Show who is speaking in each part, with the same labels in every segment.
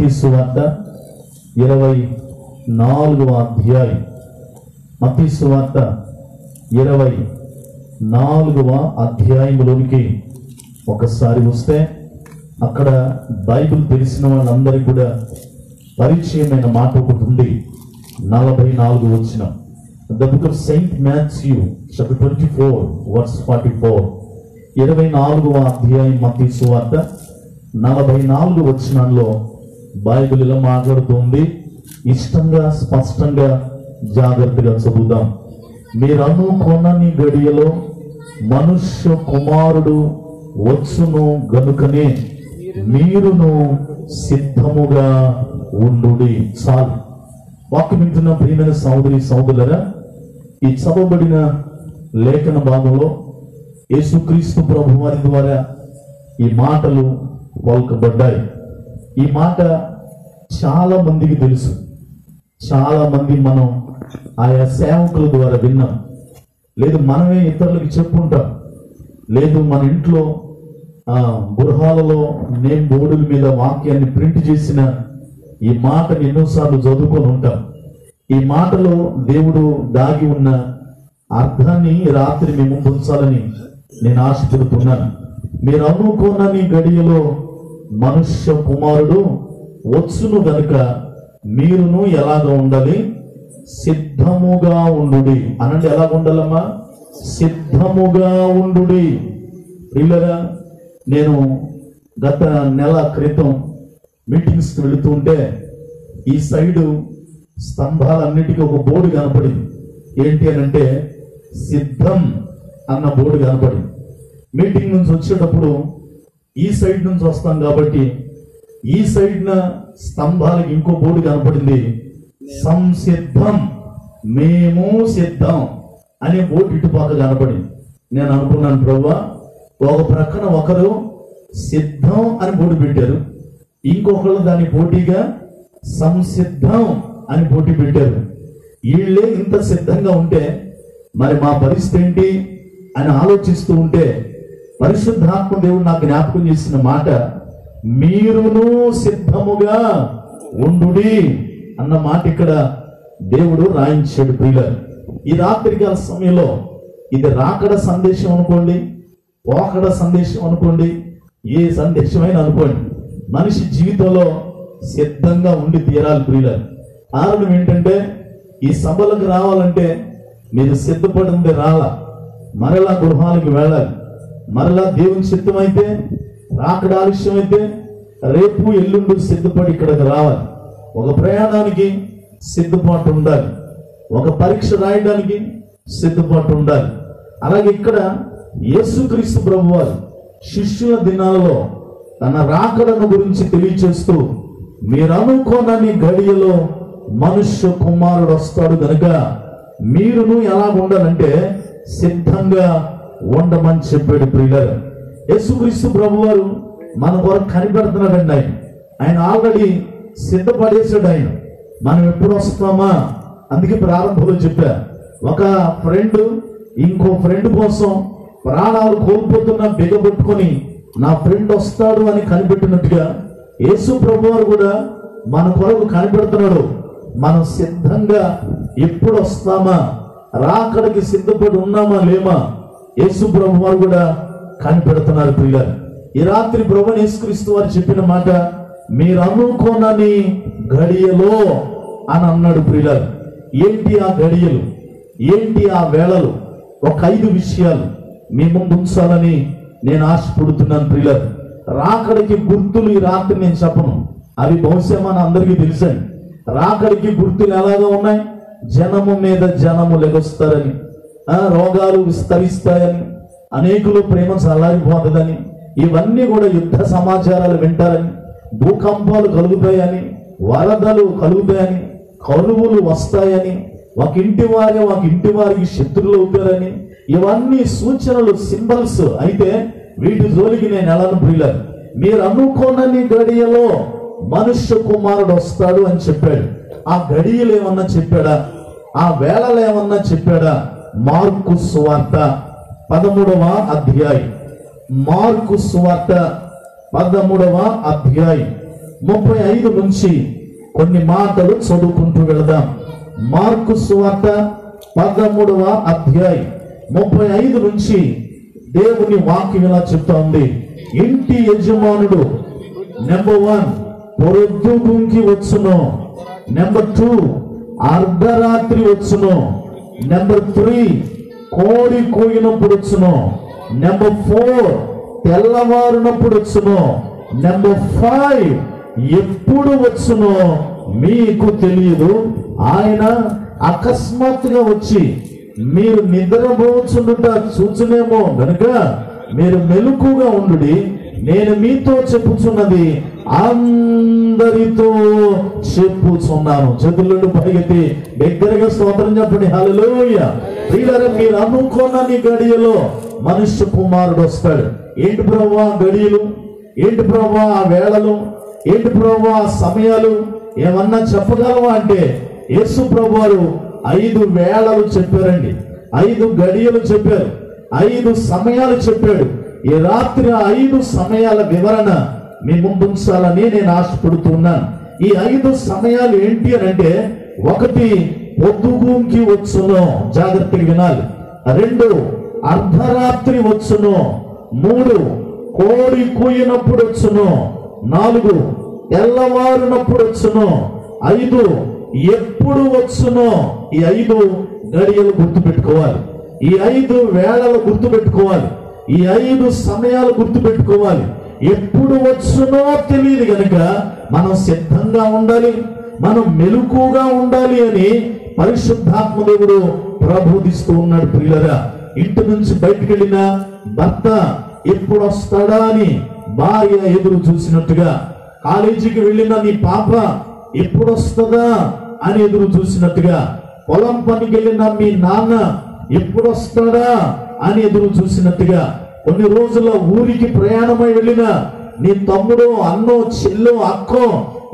Speaker 1: మత్తయి సువార్త 24వ అధ్యాయం. మత్తయి సువార్త 24వ అధ్యాయంలోనికి ఒకసారి వస్తే అక్కడ బైబిల్ తెలిసిన వాళ్ళందరికీ కూడా పరిచయమైన మాట ఒకటి ఉంది. 44 వచనం. The book of Saint Matthew chapter 24 verse 44. 24వ అధ్యాయం మత్తయి సువార్త 44 వచనంలో బైబిల్ ఇలా మాట్లాడుతుంది. ఇష్టంగా స్పష్టంగా జాగ్రత్తగా చదువుదాం. మీరు అనుకొనని గడియలో మనుష్య కుమారుడు వచ్చును గనుకనే మీరును సిద్ధముగా ఉండుడి. చాలు. వాక్యం వింటున్న ప్రియమైన సహోదరి సహోదరులారా, ఈ చదవబడిన లేఖన భాగంలో యేసుక్రీస్తు ప్రభు వారి ద్వారా ఈ మాటలు పలుకబడ్డాయి. ఈ మాట చాలా మందికి తెలుసు. చాలా మంది మనం ఆయా సేవకుల ద్వారా విన్నాం, లేదు మనమే ఇతరులకు చెప్పుంటాం, లేదు మన ఇంట్లో గృహాలలో నేమ్ బోర్డుల మీద వాక్యాన్ని ప్రింట్ చేసిన ఈ మాటని ఎన్నోసార్లు చదువుకొని ఉంటాం. ఈ మాటలో దేవుడు దాగి ఉన్న అర్థాన్ని రాత్రి మీ ముందు ఉంచాలని నేను ఆశపడుతున్నాను. మీరు అనుకోనని గడియలో మనుష్య కుమారుడు వచ్చును గనుక మీరును ఎలాగ ఉండాలి? సిద్ధముగా ఉండుడి అనండి. ఎలాగ ఉండాలమ్మా? సిద్ధముగా ఉండుడి. ప్రియులారా, నేను గత నెల క్రితం మీటింగ్స్కి వెళుతూ ఉంటే ఈ సైడు స్తంభాలన్నిటికీ ఒక బోర్డు కనపడింది. ఏంటి అని అంటే సిద్ధం అన్న బోర్డు కనపడింది. మీటింగ్ నుంచి వచ్చేటప్పుడు ఈ సైడ్ నుంచి వస్తాం కాబట్టి ఈ సైడ్న స్తంభాలకి ఇంకో బోర్డు కనపడింది. సంసిద్ధం, మేము సిద్ధం అనే బోర్డు ఇటుపక్క కనపడింది. నేను అనుకున్నాను, ప్రభువా, ఒక ప్రక్కన ఒకరు సిద్ధం అని బోర్డు పెట్టారు, ఇంకొకరు దాని పోటీగా సంసిద్ధం అని పోటీ పెట్టారు. వీళ్ళే ఇంత సిద్ధంగా ఉంటే మరి మా పరిస్థితి ఏంటి అని ఆలోచిస్తూ ఉంటే పరిశుద్ధాత్మ దేవుడు నాకు జ్ఞాపకం చేసిన మాట, మీరును సిద్ధముగా ఉండుడి అన్న మాట ఇక్కడ దేవుడు రాయించాడు. ప్రియులారా, ఈ రాత్రికాల సమయంలో ఇది రాకడ సందేశం అనుకోండి, పోకడ సందేశం అనుకోండి, ఏ సందేశమైనా అనుకోండి, మనిషి జీవితంలో సిద్ధంగా ఉండి తీరాలి. ప్రియులారా, కారణం ఏంటంటే ఈ సభలకు రావాలంటే మీరు సిద్ధపడింది రాలా, మరలా గృహాలకు వెళ్ళాలి. మరలా దేవుని సిద్ధం అయితే, రాకడ ఆలస్యం అయితే రేపు ఎల్లుండి సిద్ధపడి ఇక్కడికి రావాలి. ఒక ప్రయాణానికి సిద్ధపాటు ఉండాలి, ఒక పరీక్ష రాయడానికి సిద్ధపాటు ఉండాలి. అలాగే ఇక్కడ యేసుక్రీస్తు ప్రభువారు శిష్యుల దినాలలో తన రాకడను గురించి తెలియచేస్తూ, మీరు అనుకోనని గడియలో మనుష్య కుమారుడు వస్తాడు కనుక మీరును ఎలా ఉండాలంటే సిద్ధంగా ఉండమని చెప్పాడు. ప్రియులారా, యేసుక్రీస్తు ప్రభువారు మన కొరకు కనిపెడుతున్నాడండి. ఆయన ఆల్రెడీ సిద్ధపడేశాడు. ఆయన మనం ఎప్పుడు వస్తామా? అందుకే ప్రారంభంలో చెప్పా, ఒక ఫ్రెండ్ ఇంకో ఫ్రెండ్ కోసం ప్రాణాలు కోల్పోతున్న బిగబట్టుకొని నా ఫ్రెండ్ వస్తాడు అని కనిపెట్టినట్టుగా యేసు ప్రభువారు కూడా మన కొరకు కనిపెడుతున్నాడు. మనం సిద్ధంగా ఎప్పుడు వస్తామా, రాకడికి సిద్ధపడి ఉన్నామా లేమా, యేసు ప్రభువారు కూడా కనిపెడుతున్నారు. ప్రియులారా, ఈ రాత్రి ప్రభువైన యేసుక్రీస్తు వారు చెప్పిన మాట, మీరు అనుకోనని గడియలో అని అన్నాడు. ప్రియులారా, ఏంటి ఆ గడియలు, ఏంటి ఆ వేళలు? ఒక 5 విషయాలు మీ ముందు ఉంచాలని నేను ఆశపడుతున్నాను. ప్రియులారా, రాకడికి గుర్తులు ఈ రాత్రి నేను చెప్పను, అవి బహుశా మన అందరికీ తెలుసండి. రాకడికి గుర్తులు ఎలాగా ఉన్నాయి? జనము మీద జనము లెగొస్తారని, రోగాలు విస్తరిస్తాయని, అనేకులు ప్రేమ చల్లారిపోతుందని, ఇవన్నీ కూడా యుద్ధ సమాచారాలు వింటారని, భూకంపాలు కలుగుతాయని, వరదలు కలుగుతాయని, కరువులు వస్తాయని, ఒక ఇంటి వారికి శత్రువులు అవుతారని, ఇవన్నీ సూచనలు, సింబల్స్. అయితే వీటి జోలికి నేను ఎలాను? ప్రియులారా, మీరు అనుకోనని గడియలో మనుష్య కుమారుడు వస్తాడు అని చెప్పాడు. ఆ గడియలు ఏమన్నా చెప్పాడా? ఆ వేళలు ఏమన్నా చెప్పాడా? మార్కు సువార్త 13వ అధ్యాయం, మార్కు సువార్త 13వ అధ్యాయం 35 నుంచి కొన్ని మాటలు చదువుకుంటూ వెళదాం. మార్కు సువార్త 13వ అధ్యాయం 35 నుంచి దేవుని వాక్యం ఇలా చెప్తా ఉంది. ఇంటి యజమానుడు నెంబర్ 1 పొద్దుగుంకి వచ్చును, నెంబర్ 2 అర్ధరాత్రి వచ్చును, నెంబర్ 3 కోడి కూయినప్పుడు వచ్చును, నెంబర్ 4 తెల్లవారునప్పుడు వచ్చును, నెంబర్ 5 ఎప్పుడు వచ్చునో మీకు తెలియదు. ఆయన అకస్మాత్తుగా వచ్చి మీరు నిద్రపోవచ్చుండుట చూచునేమో గనుక మీరు మెలకుగా ఉండుడి. నేను మీతో చెప్పుచున్నది అందరితో చెప్పుచున్నాను. చేతులను పైకెత్తి దగ్గరగా స్తోత్రం చెప్పండి. హల్లెలూయా. ప్రియులారా, మీరు అనుకోని గడియలో మనుష్య కుమారుడు వస్తాడు. ఏంటి ప్రభువా గడియలు, ఏంటి ప్రభువా ఆ వేళలు, ఏంటి ప్రభువా ఆ సమయాలు, ఏమన్నా చెప్పగలవా అంటే యేసు ప్రభువారు 5 వేళలు చెప్పారండి, 5 గడియలు చెప్పారు, 5 సమయాలు చెప్పాడు. ఈ రాత్రి 5 సమయాల వివరణ మీ ముందు ఉంచాలని నేను ఆశపడుతున్నాను. ఈ 5 సమయాలు ఏంటి అని అంటే, 1 పొద్దుగూంకి వచ్చును, జాగ్రత్తగా వినాలి. 2 అర్ధరాత్రి వచ్చును, 3 కోడి కూయినప్పుడు వచ్చును, 4 తెల్లవారునప్పుడు వచ్చును, 5 ఎప్పుడు వచ్చునో. ఈ 5 గడియలు గుర్తు పెట్టుకోవాలి, ఈ 5 వేళలు గుర్తు పెట్టుకోవాలి, ఈ 5 సమయాలు గుర్తు పెట్టుకోవాలి. ఎప్పుడు వచ్చునో తెలియదు కనుక మనం సిద్ధంగా ఉండాలి, మనం మెలకుగా ఉండాలి అని పరిశుద్ధాత్మ దేవుడు ప్రబోధిస్తూ ఉన్నాడు. ప్రియులరా, ఇంటి నుంచి బయటికి వెళ్ళిన భర్త ఎప్పుడు వస్తాడా అని భార్య ఎదురు చూసినట్టుగా, కాలేజీకి వెళ్ళిన నీ పాప ఎప్పుడు వస్తుందా అని ఎదురు చూసినట్టుగా, పొలం పనికి వెళ్ళిన మీ నాన్న ఎప్పుడు వస్తాడా అని ఎదురు చూసినట్టుగా, కొన్ని రోజుల ఊరికి ప్రయాణమై వెళ్ళిన నీ తమ్ముడు, అన్నో, చెల్లో, అక్కో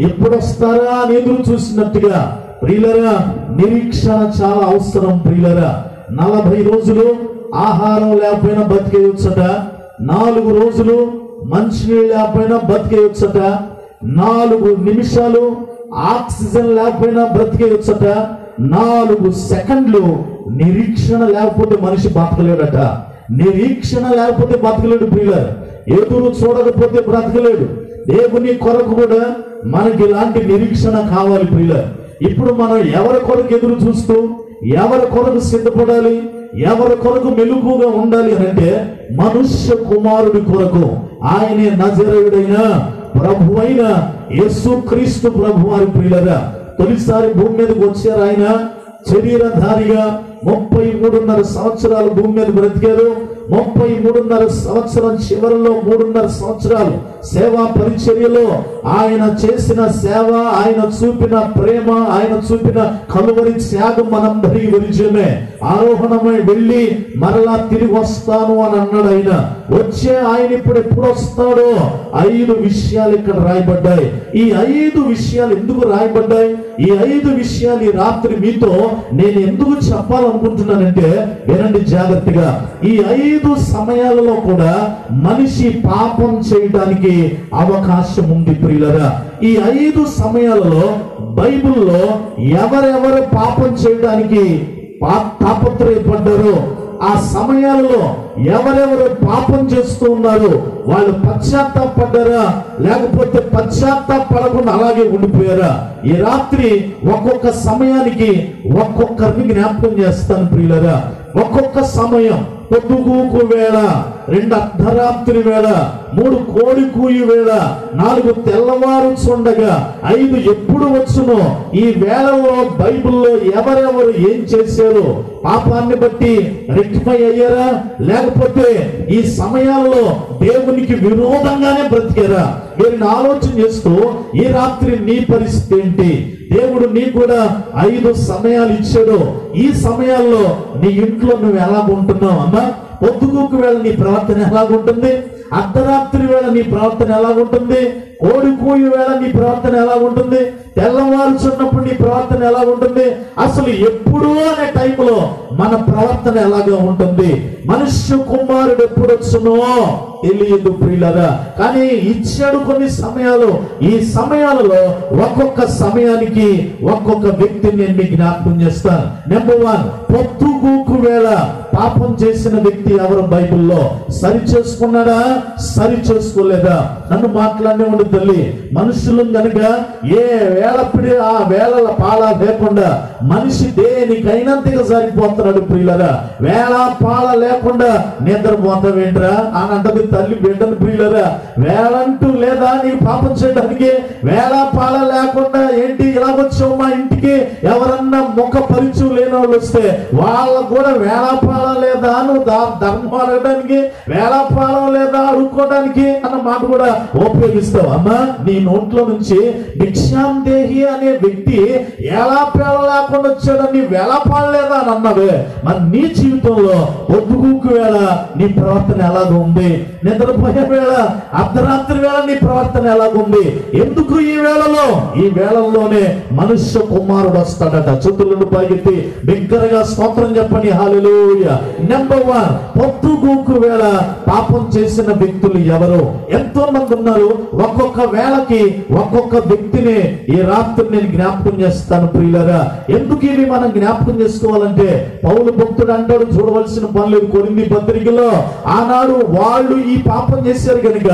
Speaker 1: ఎప్పుడు వస్తారా అని ఎదురు చూసినట్టుగా. ప్రియులరా, నిరీక్షణ చాలా అవసరం. ప్రియులరా, 40 రోజులు ఆహారం లేకపోయినా బతికేయొచ్చట, 4 రోజులు మంచినీళ్ళు లేకపోయినా బతికేయొచ్చట, 4 నిమిషాలు ఆక్సిజన్ లేకపోయినా బ్రతికేయొచ్చట, 4 సెకండ్లు నిరీక్షణ లేకపోతే మనిషి బతకలేడట. నిరీక్షణ లేకపోతే బతకలేడు. ప్రియులారా, ఎదురు చూడకపోతే బ్రతకలేడు. దేవుని కొరకు కూడా మనకి ఇలాంటి నిరీక్షణ కావాలి. ప్రియులారా, ఇప్పుడు మనం ఎవరి కొరకు ఎదురు చూస్తూ, ఎవరి కొరకు సిద్ధపడాలి, ఎవరి కొరకు మెలకుగా ఉండాలి అని అంటే మనుష్య కుమారుడి కొరకు. ఆయనే నజరేయుడైన ప్రభువైన యేసుక్రీస్తు ప్రభువారి. ప్రియులారా, తొలిసారి భూమి మీదకి వచ్చారు. ఆయన శరీరధారిగా 33.5 సంవత్సరాలు భూమి మీద బ్రతికారు. 33.5 సంవత్సరం చివరిలో 3.5 సంవత్సరాలు సేవా పరిచర్యలో ఆయన చేసిన సేవ, ఆయన చూపిన ప్రేమ, ఆయన చూపిన కలువరి త్యాగం మనందరికీ పరిచయమే. ఆరోహణమై వెళ్ళి మరలా తిరిగి వస్తాను అని అన్నాడు. ఆయన వచ్చే ఆయన ఇప్పుడు ఎప్పుడు వస్తాడో 5 విషయాలు ఇక్కడ రాయబడ్డాయి. ఈ 5 విషయాలు ఎందుకు రాయబడ్డాయి? ఈ 5 విషయాలు ఈ రాత్రి మీతో నేను ఎందుకు చెప్పాలనుకుంటున్నానంటే వినండి జాగ్రత్తగా. ఈ 5 సమయాలలో కూడా మనిషి పాపం చేయడానికి అవకాశం ఉంది. ప్రియులరా, ఈ 5 సమయాలలో బైబిల్లో ఎవరెవరు పాపం చేయడానికి తాపత్రయపడ్డారో, ఆ సమయాలలో ఎవరెవరు పాపం చేస్తూ ఉన్నారు, వాళ్ళు పశ్చాత్తాపడ్డారా లేకపోతే పశ్చాత్తాపడకుండా అలాగే ఉండిపోయారా? ఈ రాత్రి ఒక్కొక్క సమయానికి ఒక్కొక్కరిని జ్ఞాపకం చేస్తాను. ప్రియులరా, ఒక్కొక్క సమయం పొద్దుగూకు వేళ, 2 అర్ధరాత్రి వేళ, 3 కోడి కూయి వేళ, 4 తెల్లవారు చూడగా, 5 ఎప్పుడు వచ్చునో. ఈ వేళలో బైబిల్లో ఎవరెవరు ఏం చేశారు? పాపాన్ని బట్టి రెక్టిఫై అయ్యారా లేకపోతే ఈ సమయాల్లో దేవునికి విరోధంగానే బ్రతికారా? వీరిని ఆలోచన చేస్తూ ఈ రాత్రి నీ పరిస్థితి ఏంటి? దేవుడు నీ కూడా 5 సమయాలు ఇచ్చాడు. ఈ సమయాల్లో నీ ఇంట్లో నువ్వు ఎలాగుంటున్నావు? అమ్మా, పొద్దుగూకు వేళ నీ ప్రవర్తన ఎలాగుంటుంది? అర్ధరాత్రి వేళ నీ ప్రవర్తన ఎలా ఉంటుంది? కోడికూయి వేళ నీ ప్రవర్తన ఎలా ఉంటుంది? తెల్లవారుచున్నప్పుడు నీ ప్రవర్తన ఎలా ఉంటుంది? అసలు ఎప్పుడు అనే టైంలో మన ప్రవర్తన ఎలాగా ఉంటుంది? మనుష్య కుమారుడు ఎప్పుడు వచ్చునో తెలియదు ప్రియులారా. కానీ ఇచ్చాడు కొన్ని సమయాలు. ఈ సమయాలలో ఒక్కొక్క సమయానికి ఒక్కొక్క వ్యక్తిని నేను మీకు జ్ఞాపకం చేస్తాను. నెంబర్ 1, పొద్దుగూకు వేళ పాపం చేసిన వ్యక్తి ఎవరు బైబిల్లో? సరి చేసుకున్నాడా? సరి చేసుకోలేదా? నన్ను మాట్లాడిన తల్లి, మనుషులు కనుక ఏ వేళప్పుడు ఆ వేళల పాల లేకుండా మనిషి దేనికైనంతగా సరిపోతున్నాడు ప్రియులరా. వేళ పాల లేకుండా నిద్రపోతావేంట్రా అని అంటది తల్లి బిడ్డను. ప్రియులరా, వేళంటూ లేదా నీ పాపం చేయడానికి? వేళ పాల లేకుండా ఏంటి ఇలాగొచ్చావు మా ఇంటికి? ఎవరన్నా ముఖ పరిచయం లేని వాళ్ళు వస్తే వాళ్ళకు కూడా వేళ పాల లేదా, నువ్వు ధర్మం అడగడానికి వేళ పాలం లేదా అడుక్కోవడానికి అన్న మాట కూడా ఉపయోగిస్తావు. అమ్మా, నీ నోట్లో నుంచి భిక్షాం దేహి అనే వ్యక్తి ఎలా పేళ లేకుండా వచ్చాడని వేళ పాడలేదా అని అన్నావే. మరి నీ జీవితంలో పొద్దుగూకు వేళ నీ ప్రవర్తన ఎలాగ ఉంది? నిద్రపోయే వేళ, అర్ధరాత్రి వేళ నీ ప్రవర్తన ఎలాగుంది? ఎందుకు ఈ వేళలో? ఈ వేళల్లోనే మనుష్య కుమారుడు వస్తాడట. చేతులను పైకెత్తి బిగ్గరగా స్తోత్రం చెప్పని హల్లెలూయా. నెంబర్ 1, పొద్దుగూకు వేళ పాపం చేసిన వ్యక్తులు ఎవరు? ఎంతో మంది ఉన్నారు. ఒక్కొక్క వేళకి ఒక్కొక్క వ్యక్తిని ఈ రాత్రి నేను జ్ఞాపకం చేస్తాను ప్రియులరా. ఎందుకు ఇవి మనం జ్ఞాపకం చేసుకోవాలంటే పౌలు భక్తుడు అంటాడు, చూడవలసిన పనులు కొరింథీ పత్రికలో, ఆనాడు వాళ్ళు ఈ పాపం చేశారు కనుక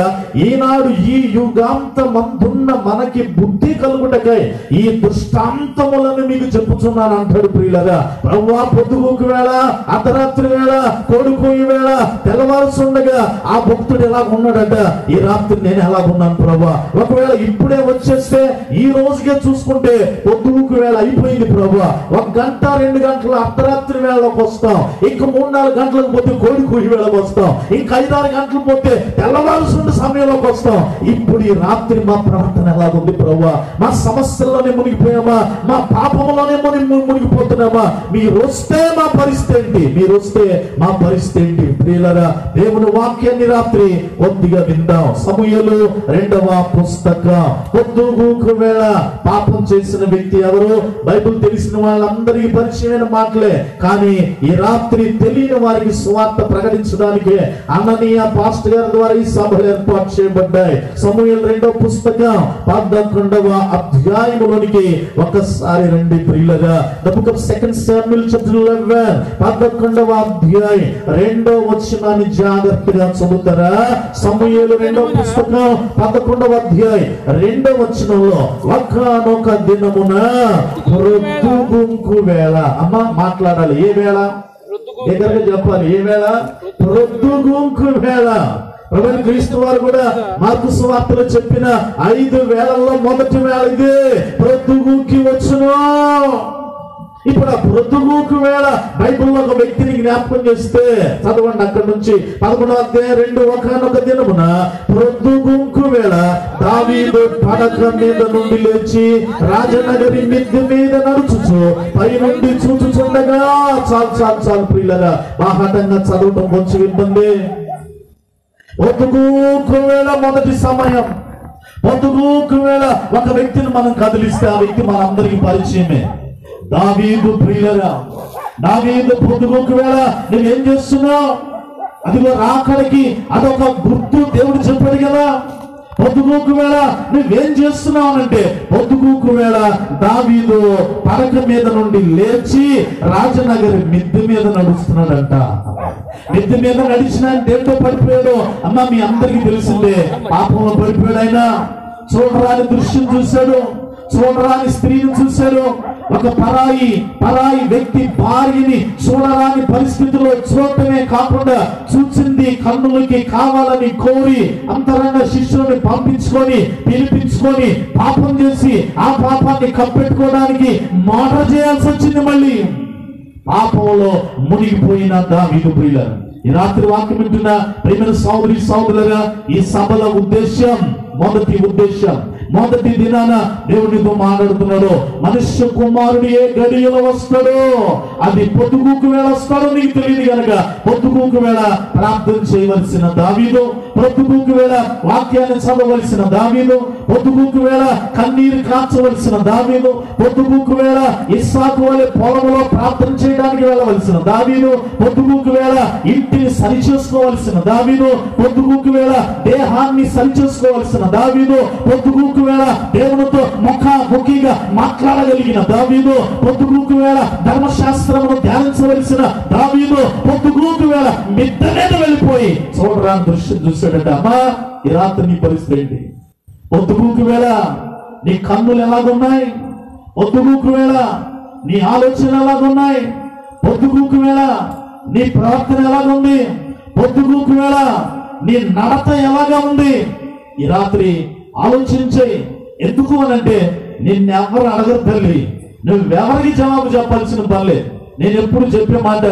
Speaker 1: ఈనాడు ఈ యుగాంతమందున్న మనకి బుద్ధి కలుగుటకై ఈ దృష్టాంతములను మీకు చెప్పుచున్నాను అంటాడు ప్రియులరా. ప్రభువా, పొద్దుగూకు వేళ, అర్ధరాత్రి వేళ, కోడికోయి వేళ, తెల్లవారుచుండగా ఆ భక్తుడు ఎలా ఉన్నాడట. ఈ రాత్రి నేను ఎలా ఉన్నాను ప్రభువా? ఒకవేళ ఇప్పుడే వచ్చేస్తే ఈ రోజుకే చూసుకుంటే పొద్దుగూకు వేళ అయిపోయింది ప్రభువా. 1 గంట 2 గంటలు అర్ధరాత్రి వేళలోకి వస్తాం. ఇంక 3-4 గంటలకు పోతే కోడికోయి వేళకు వస్తాం. ఇంక 5-6 గంటలు పోతే తెల్లవారుచుండ సమయంలోకి వస్తాం. ఇప్పుడు ఈ రాత్రి మా ప్రవర్తన ఎలాగుంది ప్రభువా? మా సమస్యల్లోనే మునిగిపోయామా? మా పాపంలోనే మునిగిపోతున్నామా? మీరు వస్తే మా పరిస్థితి ఏంటి? మీరు వస్తే మా పరిస్థితి ఏంటి? ప్రియులరా, దేవుని వాక్యాన్ని రాత్రి కొద్దిగా విందాం. సమూయేలు 2వ పుస్తకం. పొద్దుగూకు వేళ పాపం చేసిన వ్యక్తి ఎవరు? బైబిల్ తెలిసిన వాళ్ళందరికీ పరిచయమైన మాటలే. కానీ ఈ రాత్రి తెలియని వారికి సువార్త ప్రకటించడానికి అననీయ పాస్టర్ గారి ద్వారా ఈ సభలు ఏర్పాటు చేయబడ్డాయి. సమూయేలు 2వ పుస్తకం 11వ అధ్యాయంలోనికి ఒకసారి రండి ప్రియులరా. The book of 2 Samuel chapter 11 11వ అధ్యాయం 2వ వచనాన్ని జాగ్రత్తగా చదువుతారా? సమూయేలు 2వ పుస్తకం 11వ అధ్యాయం 2వ వచనంలో, ఒకానొక దినమున ప్రొద్దుగూకు వేళ. అమ్మ మాట్లాడాలి. ఏ వేళ? దగ్గరగా చెప్పాలి. ఏ వేళ? ప్రొద్దుగూకు వేళ. ప్రభువైన క్రీస్తు వారు కూడా మార్కు సువార్తలో చెప్పిన 5 వేళల్లో మొదటి వేళ ఇదే, ప్రొద్దుగూకి వచ్చును. ఇప్పుడు ఆ ప్రొద్దుగూకు వేళ బైబిల్లో ఒక వ్యక్తిని జ్ఞాపకం చేస్తే చదవండి అక్కడి నుంచి 11వ అధ్యాయం 2. ఒకానొక దినమున ప్రొద్దుగూకు వేళ దావీదు పడక మీద నుండి లేచి రాజనగరి మిద్దె మీద నడుచుచు పై నుండి చూచుచుండగా, చాలు ప్రియులరా, బాహాటంగా చదవటం కొంచెం ఇబ్బంది. పొద్దుగూకు వేళ మొదటి సమయం. పొద్దుగూకు వేళ ఒక వ్యక్తిని మనం కదిలిస్తే ఆ వ్యక్తి మనందరికీ పరిచయమే. దావీదు. ప్రియులరా, దావీదు పొద్దుగూకు వేళ నువ్వేం చేస్తున్నావు? అదిగో రాకడికి అదొక గుర్తు దేవుడు చెప్పాడు కదా. పొద్దుగూకు వేళ నువ్వేం చేస్తున్నావు అంటే, పొద్దుగూకు వేళ దావీదు పడక మీద నుండి లేచి రాజనగరి మిద్దె మీద నడుస్తున్నాడంట. మిద్దె మీద నడిచిన దేంతో పడిపోయాడు? అమ్మ, మీ అందరికీ తెలిసిందే, పాపంలో పడిపోయాడు. ఆయన చూడరాని దృశ్యం చూశాడు, చూడరాని స్త్రీని చూశాడు. ఒక పరాయి వ్యక్తి భార్యని చూడరాని పరిస్థితిలో చూడటమే కాకుండా చూసింది కన్నులకి కావాలని కోరి అంతరంగ శిష్యుని పిలిపించుకొని పాపం చేసి ఆ పాపాన్ని కప్పెట్టుకోవడానికి మర్డర్ చేయాల్సి వచ్చింది. మళ్ళీ పాపంలో మునిగిపోయిన దావీదు. ప్రియులారా, ఈ రాత్రి వాక్యం వింటున్న ప్రియమైన సహోదరులారా, ఈ సభల ఉద్దేశం, మొదటి దినాన దేవునితో మాట్లాడుతున్నాడు. మనుష్య కుమారుడు ఏ గడియలో వస్తాడో, అది పొద్దుగూకు వేళ వస్తాడో నీకు తెలియదు కనుక పొద్దుగూకు వేళ ప్రార్థన చేయవలసిన దావీదు పొద్దుగూకు వేళ వాక్యాన్ని చదవవలసిన దావీదు, పొద్దుగూకు వేళ కన్నీరు కాచవలసిన దావీదు, పొద్దుగూకు వేళ ఇస్సాకు వలె పొలంలో ప్రార్థన చేయడానికి వెళ్ళవలసిన దావీదు, పొద్దుగూకు వేళ ఇంటిని సరి చేసుకోవలసిన దావీదు, పొద్దుగూకు వేళ దేహాన్ని సరి చేసుకోవలసిన దావీదు, పొద్దుగూకు వేళ దేవునితో ముఖాముఖిగా మాట్లాడగలిగిన దావీదు, పొద్దుగూకు వేళ ధర్మశాస్త్రమును ధ్యానించవలసిన దావీదు, పొద్దుగూకు వేళ మిద్దె మీద వెళ్ళిపోయి చూడరాని దృశ్యం చూసాడట. అమ్మా, ఈ రాత్రి నీ పరిస్థితి ఏంటి? పొద్దుగూకు వేళ నీ కన్నులు ఎలాగున్నాయి? పొద్దుగూకు వేళ నీ ఆలోచనలు ఎలాగున్నాయి? పొద్దుగూకు వేళ నీ ప్రవర్తన ఎలాగుంది? పొద్దుగూకు వేళ నీ నడత ఎలాగా ఉంది? ఈ రాత్రి ఆలోచించే. ఎందుకు అనంటే నిన్నెవరు అడగరు తల్లి, నువ్వెవరికి జవాబు చెప్పాల్సిన పనిలేదు. నేను ఎప్పుడు చెప్పే మాట,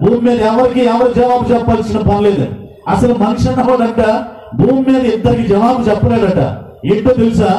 Speaker 1: భూమి మీద ఎవరు జవాబు చెప్పాల్సిన పనిలేదు. అసలు మనిషి అన్నవాడంట భూమి మీద ఇద్దరికి జవాబు చెప్పలేడట. ఏంటో తెలుసా?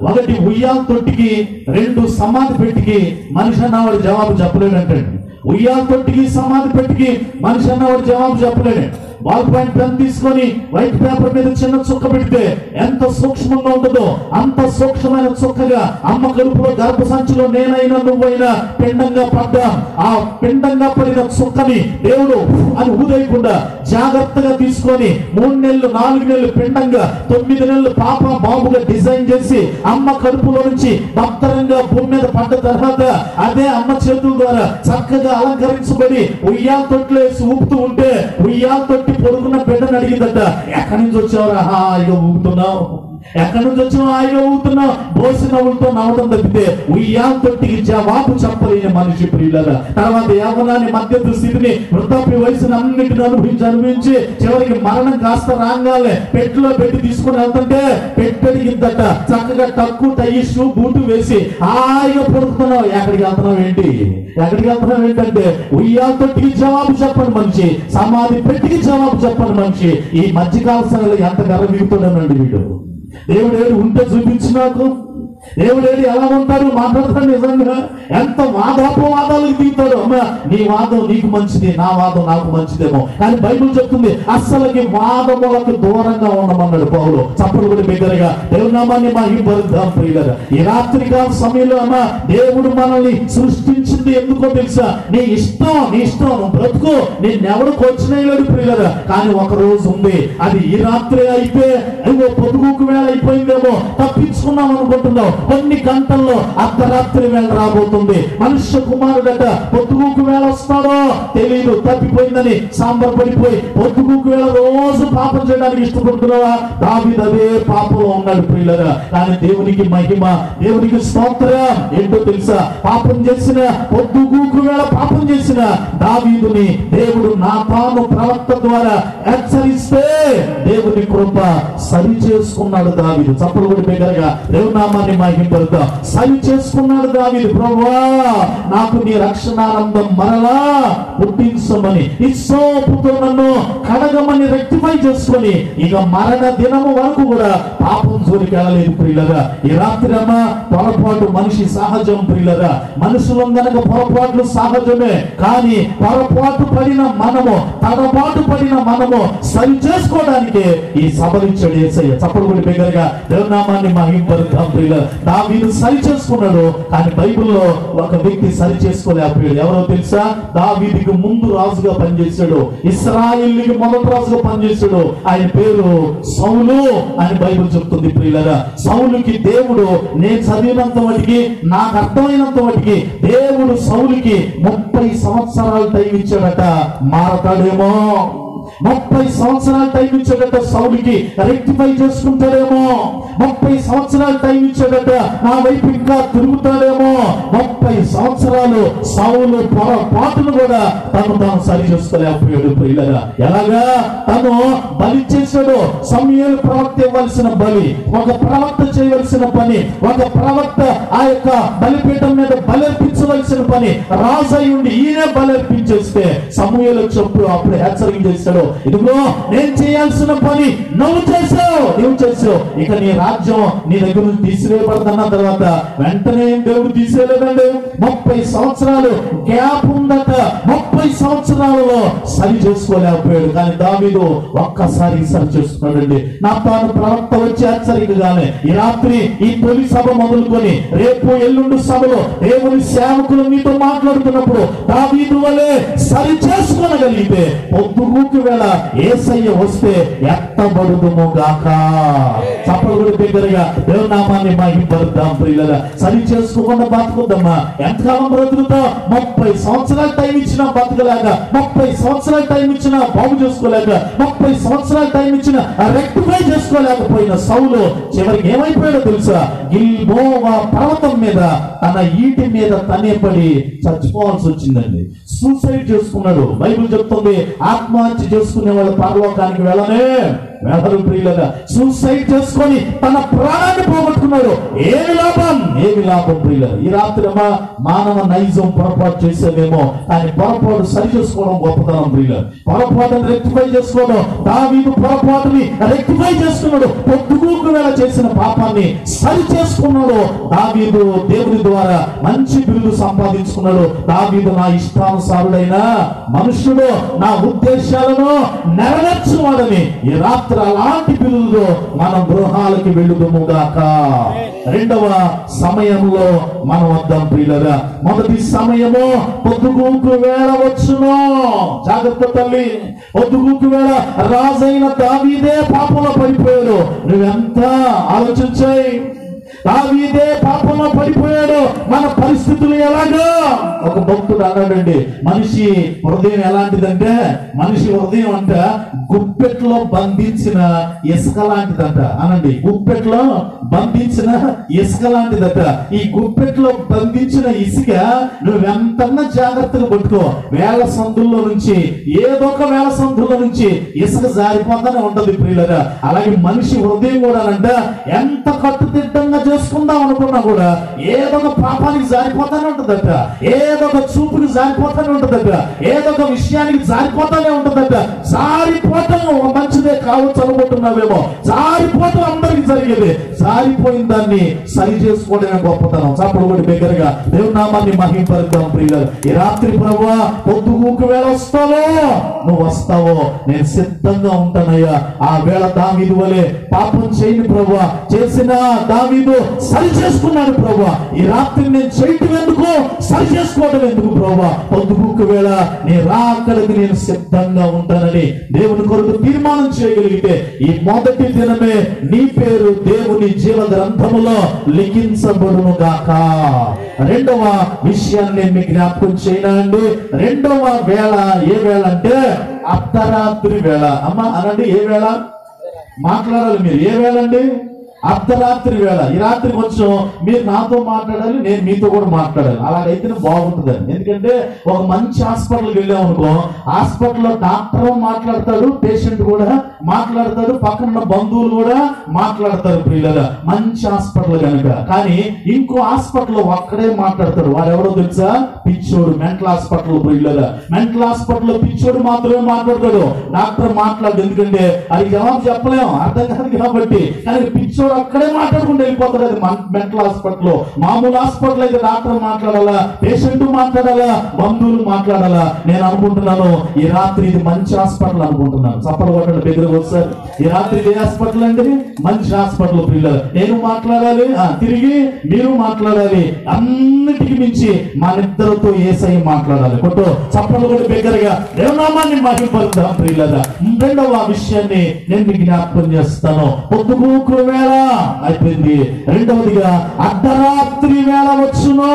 Speaker 1: ఒకటి ఉయ్యాల తొట్టికి, రెండు సమాధి పెట్టికి మనిషి అన్నవాడు జవాబు చెప్పలేడంటండి. ఉయ్యాల తొట్టికి సమాధి పెట్టికి మనిషి అన్నవాడు జవాబు చెప్పలేడు. బాల్ పాయింట్ పెన్ తీసుకొని వైట్ పేపర్ మీద చిన్న చుక్క పెడితే ఎంత సూక్ష్మంగా ఉంటుందో అంత సూక్ష్మమైన చుక్కగా అమ్మ కడుపులో గర్భసంచిలో నేనైనా నువ్వైనా పిండంగా పడ్డా. ఆ పిండంగా పడిన చుక్కని దేవుడు అని ఊదేయకుండా జాగ్రత్తగా తీసుకొని 3 నెలలు 4 నెలలు పిండంగా 9 నెలలు పాప బాబుగా డిజైన్ చేసి అమ్మ కడుపులో నుంచి భక్తరంగా భూమి మీద పడ్డ తర్వాత అదే అమ్మ చేతుల ద్వారా చక్కగా అలంకరించబడి ఉయ్యాల తొట్టులో వేసి ఊపుతూ ఉంటే ఉయ్యాల తొట్టి పొడుగున్న బిడ్డను అడిగిందట, ఎక్కడి నుంచి వచ్చావురా హాయిగా ఊపుతున్నావు? ఎక్కడి నుంచి వచ్చావు హాయిగా ఊపుతున్నావు? బోసి నవ్వులతో నవ్వడం తప్పితే ఉయ్యాల తొట్టికి జవాబు చెప్పలేని మనిషి ప్రియులరా. తర్వాత యవ్వనాన్ని, మధ్యస్థ స్థితిని, వృద్ధాప్య వయసుని అన్నింటిని అనుభవించి చివరికి మరణం కాస్త రాగాలే పెట్టిలో పెట్టి తీసుకుని వెళ్తుంటే పెట్టడిగిందట, చక్కగా టక్కు టై షూ బూటు వేసి హాయిగా పడుకుతున్నావు. ఎక్కడికి వెళ్తున్నావు ఏంటి? ఎక్కడికి వెళ్తున్నావు ఏంటంటే ఉయ్యాల తొట్టికి జవాబు చెప్పని మనిషి, సమాధి పెట్టికి జవాబు చెప్పని మనిషి. ఈ మధ్యకాల సమయంలో ఎంత గర్వమిగుతున్నానండి వీడు. దేవుడు ఉంటే చూపించు నాకు. దేవుడు ఎలా ఉంటాడు మాట్లాడతాడు. నిజంగా ఎంత వాదాపవాదాలకు దిగుతాడు. అమ్మా, నీ వాదం నీకు మంచిది, నా వాదం నాకు మంచిదేమో, కానీ బైబిల్ చెప్తుంది అస్సలకి వాదములకు దూరంగా ఉండమన్నాడు పౌలు. చప్పుడు కూడా బిగ్గరగా దేవుని నామాన్ని మహిమపరుద్దాం ప్రియులారా. ఈ రాత్రికాల సమయంలో అమ్మా, దేవుడు మనల్ని సృష్టించింది ఎందుకో తెలుసా? నీ ఇష్టం నువ్వు బ్రతుకు, నిన్నెవడు కొచ్చినయ్యాడు ప్రియులారా. కానీ ఒక రోజు ఉంది, అది ఈ రాత్రి అయితే పొద్దుగూకు వేళ అయిపోయిందేమో, తప్పించుకున్నాం అనుకుంటున్నావు. కొన్ని గంటల్లో అర్ధరాత్రి వేళ రాబోతుంది. మనుష్య కుమారుడట పొద్దుగూకు వేళ వస్తాడో తెలియదు. తప్పిపోయిందని సాంబరపడిపోయి పొద్దుగూకు వేళ రోజు పాపం చేయడానికి ఇష్టపడుతున్నావా? దావీదు అదే పాపంలో ఉన్నాడు ప్రియులరా. కానీ దేవునికి మహిమ, దేవునికి స్తోత్రం. ఏంటో తెలుసా? పాపం చేసిన పొద్దుగూకు వేళ పాపం చేసిన దావీదుని దేవుడు నాతాను ప్రవక్త ద్వారా హెచ్చరిస్తే దేవుని కృప సరి చేసుకున్నాడు దావీదు. చప్పుడు కూడా బిగ్గరగా దేవుని నామాన్ని మహిమపరుద్దాం. సరి చేసుకున్నాడు దావీదు. ప్రభువా, నాకు నీ రక్షణానందం మరలా పుట్టించమని, ఇస్సోపుతో నన్ను కడగమని రెక్టిఫై చేసుకొని ఇక మరణ దినము వరకు కూడా పాపం జోలికి వెళ్ళలేదు ప్రియులరా. ఈ రాత్రి అమ్మ, పొరపాటు మనిషి సహజం ప్రియులరా. మనుషులు గనక పొరపాట్లు సహజమే, కానీ పొరపాటు పడిన మనము, తడబాటు పడిన మనము సరి చేసుకోవడానికి ఈ సభలిచ్చాడు యేసయ్య. చప్పుడు కూడా బిగ్గరగా దేవుని నామాన్ని మహిమపరుద్దాం ప్రియులరా. దావీదు సరి చేసుకున్నాడు, కానీ బైబిల్లో ఒక వ్యక్తి సరి చేసుకోలేకపోయాడు. ఎవరో తెలుసా? దావీదుకి ముందు రాజుగా పనిచేశాడు, ఇశ్రాయేలుకి మొదటి రాజుగా పనిచేశాడు. ఆయన పేరు సౌలు అని బైబిల్ చెప్తుంది ప్రియులరా. సౌలుకి దేవుడు, నేను చదివినంత వాటికి, నాకు అర్థమైనంత వాటికి, దేవుడు సౌలుకి 30 సంవత్సరాలు టైం ఇచ్చాడట. మారతాడేమో, 30 సంవత్సరాలు టైం ఇచ్చాడట సౌలుకి, రెక్టిఫై చేసుకుంటాడేమో. 30 సంవత్సరాలు టైం ఇచ్చాడట, నా వైపు ఇంకా తిరుగుతాడేమో. 30 సంవత్సరాలు సౌలు పొరపాటును కూడా తాను సరి చేసుకోలేకపోయాడు ప్రియులరా. ఎలాగా? తను బలి చేశాడు. సమూయేలు ప్రవక్త ఇవ్వాల్సిన బలి, ఒక ప్రవక్త చేయవలసిన పని, ఒక ప్రవక్త ఆ యొక్క బలిపీఠం మీద బలర్పించ చేయవలసిన పని రాజు అయి ఉండి ఈయనే బలర్పించేస్తే సమూయేలు చెప్పు అప్పుడు హెచ్చరిక చేశాడు, ఇదిగో నేను చేయాల్సిన పని నువ్వు చేసావు, ఇక నీ రాజ్యం నీ దగ్గర నుంచి తీసివేయబడదన్న తర్వాత వెంటనే దేవుడు తీసేయలేదండి. 30 సంవత్సరాలు గ్యాప్ ఉందట. 30 సంవత్సరాలలో సరి చేసుకోలేకపోయాడు. కానీ దావీదు ఒక్కసారి సరి చేసుకున్నాడండి. నా తాను ప్రవక్త వచ్చి హెచ్చరికగానే ఈ రాత్రి ఈ తొలి సభ మొదలుకొని రేపు ఎల్లుండి సభలో దేవుని సేవకులు మీతో మాట్లాడుతున్నప్పుడు దావీదు వలె సరి చేసుకోగలిగితే పొద్దుగూకు వేళ యేసయ్య వస్తే ఎత్తబడుదుము గాక. చప్పలు దగ్గరగా దేవుని నామాన్ని మహిమపరుద్దాం. ప్రియులారా, సరి చేసుకోకుండా బతుకుద్దామా? ఎంతకాలం బ్రతుకుతాం? 30 సంవత్సరాలు టైం ఇచ్చినా బతకలేక, 30 సంవత్సరాలు టైం ఇచ్చినా బాగు చేసుకోలేక, 30 సంవత్సరాలు టైం ఇచ్చినా రెక్టిఫై చేసుకోలేకపోయిన సౌలు చివరికి ఏమైపోయాడో తెలుసా? గిల్బోవా పర్వతం మీద తన ఈటి మీద తనే పడి చచ్చిపోవాల్సి వచ్చిందండి. సూసైడ్ చేసుకున్నాడు. బైబిల్ చెప్తుంది ఆత్మహత్య చేసుకునే వాళ్ళు పరలోకానికి వెళ్ళరు. ప్రియులగా సూసైడ్ చేసుకొని తన ప్రాణాన్ని పోగొట్టుకున్నాడు. ఏమి లాభం ప్రియుల? ఈ రాత్రి మానవ నైజం పొరపాటు చేసేదేమో, కానీ పొరపాటు సరి చేసుకోవడం గొప్పతనం ప్రియుల. పొరపాటుని రెక్టిఫై చేసుకోవడం. దావీదు పొరపాటుని రెక్టిఫై చేసుకున్నాడు. పొద్దుగూకు వేళ చేసిన పాపాన్ని సరి చేసుకున్నాడు. దావీదు దేవుని ద్వారా మంచి బిరుదు సంపాదించుకున్నాడు. దావీదు నా ఇష్టానుసారుడైన మనుష్యుడు, నా ఉద్దేశాలను నెరవేర్చువాడని. ఈ రాత్రి అలాంటి బిరుదులో మనం గృహాలకి వెళ్ళుదుముగాక. రెండవ సమయంలో మనం వద్దాం ప్రియులరా. మొదటి సమయము పొద్దుగూకు వేళ వచ్చును. జాగ్రత్త తల్లి. పొద్దుగూకు వేళ రాజైన దావీదే పాపంలో పడిపోయాడు. నువ్వెంత ఆలోచించాయి? దావీదే పాపంలో పడిపోయాడు. మన పరిస్థితులు ఎలాగా? ఒక భక్తుడు అన్నాడండి, మనిషి హృదయం ఎలాంటిదంటే, మనిషి హృదయం అంట గుప్పెట్లో బంధించిన ఇసుక లాంటిదంట. అనండి, గుప్పెట్లో బంధించిన ఇసుక లాంటిదట. ఈ గుప్పెట్లో బంధించిన ఇసుక నువ్వెంతన్నా జాగ్రత్తగా పట్టుకో, వేల సందుల్లో నుంచి ఏదో ఒక వేల సందుల్లో నుంచి ఇసుక జారిపోతానే ఉంటది ప్రియులరా. అలాగే మనిషి హృదయం కూడా అంట ఎంత కట్టుదిట్టంగా చేసుకుందాం అనుకున్నా కూడా ఏదో ఒక పాపానికి జారిపోతానే ఉంటుందట, ఏదో ఒక చూపుకి జారిపోతానే ఉంటుందట, ఏదో ఒక విషయానికి జారిపోతానే ఉంటుందట. జారిపోవటం మంచిదే కావచ్చు అనుకుంటున్నావేమో, జారిపోవటం అందరికి జరిగేది. జారిపోయిన దాన్ని సరి చేసుకోవడమే గొప్పతనం. చప్పుడు కూడా దగ్గరగా దేవుని నామాన్ని మహిమపరుద్దాం ప్రియులు. ఈ రాత్రి ప్రభువా పొద్దుగూకు వేళ వస్తావో, నువ్వు వస్తావో నేను సిద్ధంగా ఉంటానయ్యా. ఆ వేళ దావీదు వలె పాపం చేయని ప్రభువా, చేసిన దావీదు సరి చేసుకున్నాడు ప్రభువా. ఈ రాత్రి నేను చేయటం ఎందుకు, సరి చేసుకోవడం ఎందుకు ప్రభువా? పొద్దుగూకు వేళ నీ రాకడికి నేను సిద్ధంగా ఉంటానని దేవుని కొరకు తీర్మానం చేయగలిగితే ఈ మొదటి దినమే నీ పేరు దేవుని జీవ గ్రంథములో లిఖించబడును గాక. రెండవ విషయాన్ని నేను మీకు జ్ఞాపకం చేయనండి. రెండవ వేళ ఏ వేళ అంటే అర్ధరాత్రి వేళ. అమ్మ అనండి, ఏ వేళ మాట్లాడాలి మీరు? ఏ వేళ అండి? అర్ధరాత్రి వేళ. ఈ రాత్రి కొంచెం మీరు నాతో మాట్లాడాలి, నేను మీతో కూడా మాట్లాడాలి. అలాగైతేనే బాగుంటుందండి. ఎందుకంటే ఒక మంచి హాస్పిటల్కి వెళ్ళాం అనుకో, హాస్పిటల్లో డాక్టర్ మాట్లాడతాడు, పేషెంట్ కూడా మాట్లాడతాడు, పక్కన బంధువులు కూడా మాట్లాడతారు ప్రియులరా. మంచి హాస్పిటల్ కనుక. కానీ ఇంకో హాస్పిటల్ ఒక్కడే మాట్లాడతాడు. వాడు ఎవరో తెలుసా? పిచ్చోడు. మెంటల్ హాస్పిటల్ ప్రియులరా. మెంటల్ హాస్పిటల్ పిచ్చోడు మాత్రమే మాట్లాడతాడు, డాక్టర్ మాట్లాడు. ఎందుకంటే అది జవాబు చెప్పలేము, అర్థం కాదు కాబట్టి. కానీ పిచ్చోడు అక్కడే మాట్లాడుకుంటూ వెళ్ళిపోతాడు. అది మెంటల్ హాస్పిటల్. మామూలు హాస్పిటల్ అయితే డాక్టర్ మాట్లాడాలా, పేషెంట్ మాట్లాడాలా, బంధువులు మాట్లాడాలా. నేను అనుకుంటున్నాను ఈ రాత్రి ఇది మంచి హాస్పిటల్ అనుకుంటున్నాను. చప్పలు కొట్టండి దగ్గరకు వస్తారు. ఈ రాత్రి ఏ హాస్పిటల్ అండి? మంచి హాస్పిటల్ పిల్లలు. నేను మాట్లాడాలి, తిరిగి మీరు మాట్లాడాలి. అన్నిటికి మించి మనిద్దరితో యేసయ్య మాట్లాడాలి. కొట్టు చప్పలు కొట్టి దగ్గరగా దేవనామాన్ని మహిమపరుద్దాం ప్రియులరా. రెండవ విషయాన్ని నేను మీకు జ్ఞాపకం చేస్తాను. పొద్దుగూకు వేళ అయిపోయింది. రెండవదిగా అర్ధరాత్రి వేళ వచ్చును.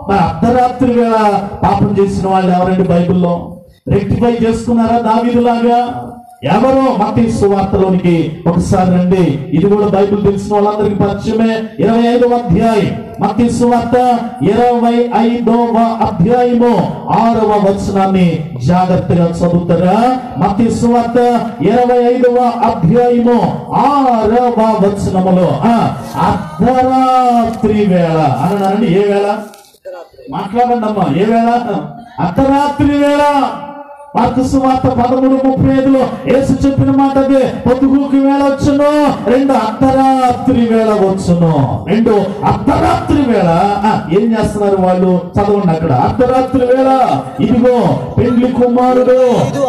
Speaker 1: మరి అర్ధరాత్రి వేళ పాపం చేసిన వాళ్ళు ఎవరండి బైబిల్లో? రెక్టిఫై చేసుకున్నారా దావీదులాగా? ఎవరో? మత్తయి సువార్తలోనికి ఒకసారి రండి. ఇది కూడా బైబిల్ తెలిసిన వాళ్ళందరికీ పరిచయమే. 25వ అధ్యాయం మత్తయి సువార్త 25వ అధ్యాయము 6వ వచనాన్ని జాగ్రత్తగా చదువుతారా? మత్తయి సువార్త 25వ అధ్యాయము 6వ వచనములో అర్ధరాత్రి వేళ అన్నారండి. ఏ వేళ? మాట్లాడండి అమ్మా. ఏ వేళ? అర్ధరాత్రి వేళ. మార్కు సువార్త 13:35 యేసు చెప్పిన మాట అదే. పొద్దుగూకి వేళ వచ్చును, రెండు అర్ధరాత్రి వేళ వచ్చును. రెండు అర్ధరాత్రి వేళ ఏం చేస్తున్నారు వాళ్ళు? చదవండి అక్కడ. అర్ధరాత్రి వేళ ఇదిగో పెండ్లి కుమారుడు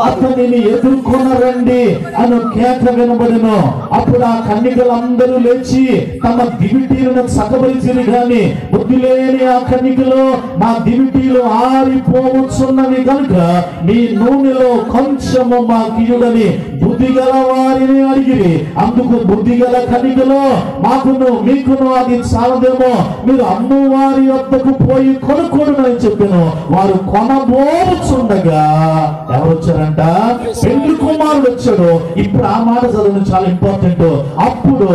Speaker 1: అతనిని ఎదుర్కొనరండి అని కేక వినబడిను. అప్పుడు ఆ కన్యకలందరూ లేచి తమ దివిటీలను సగబరిచిరి గాని బుద్ధి లేని ఆ కన్యకలు మా దివిటీలు ఆరిపోవచ్చున్నవి కనుక మీ నూనెలో కొంచెము మాకియుడని బుద్ధిగల వారిని అడిగిరి. అందుకు బుద్ధిగల కన్యకలు మాకును మీకును అది చాలదేమో, మీరు అమ్మవారి వద్దకు పోయి కొనుక్కోడని చెప్పాను. వారు కొనబోచుండగా ఎవరు వచ్చారంట? పెండ్లి కుమారుడు వచ్చాడు. ఇప్పుడు ఆ మాట చదవడం చాలా ఇంపార్టెంట్. అప్పుడు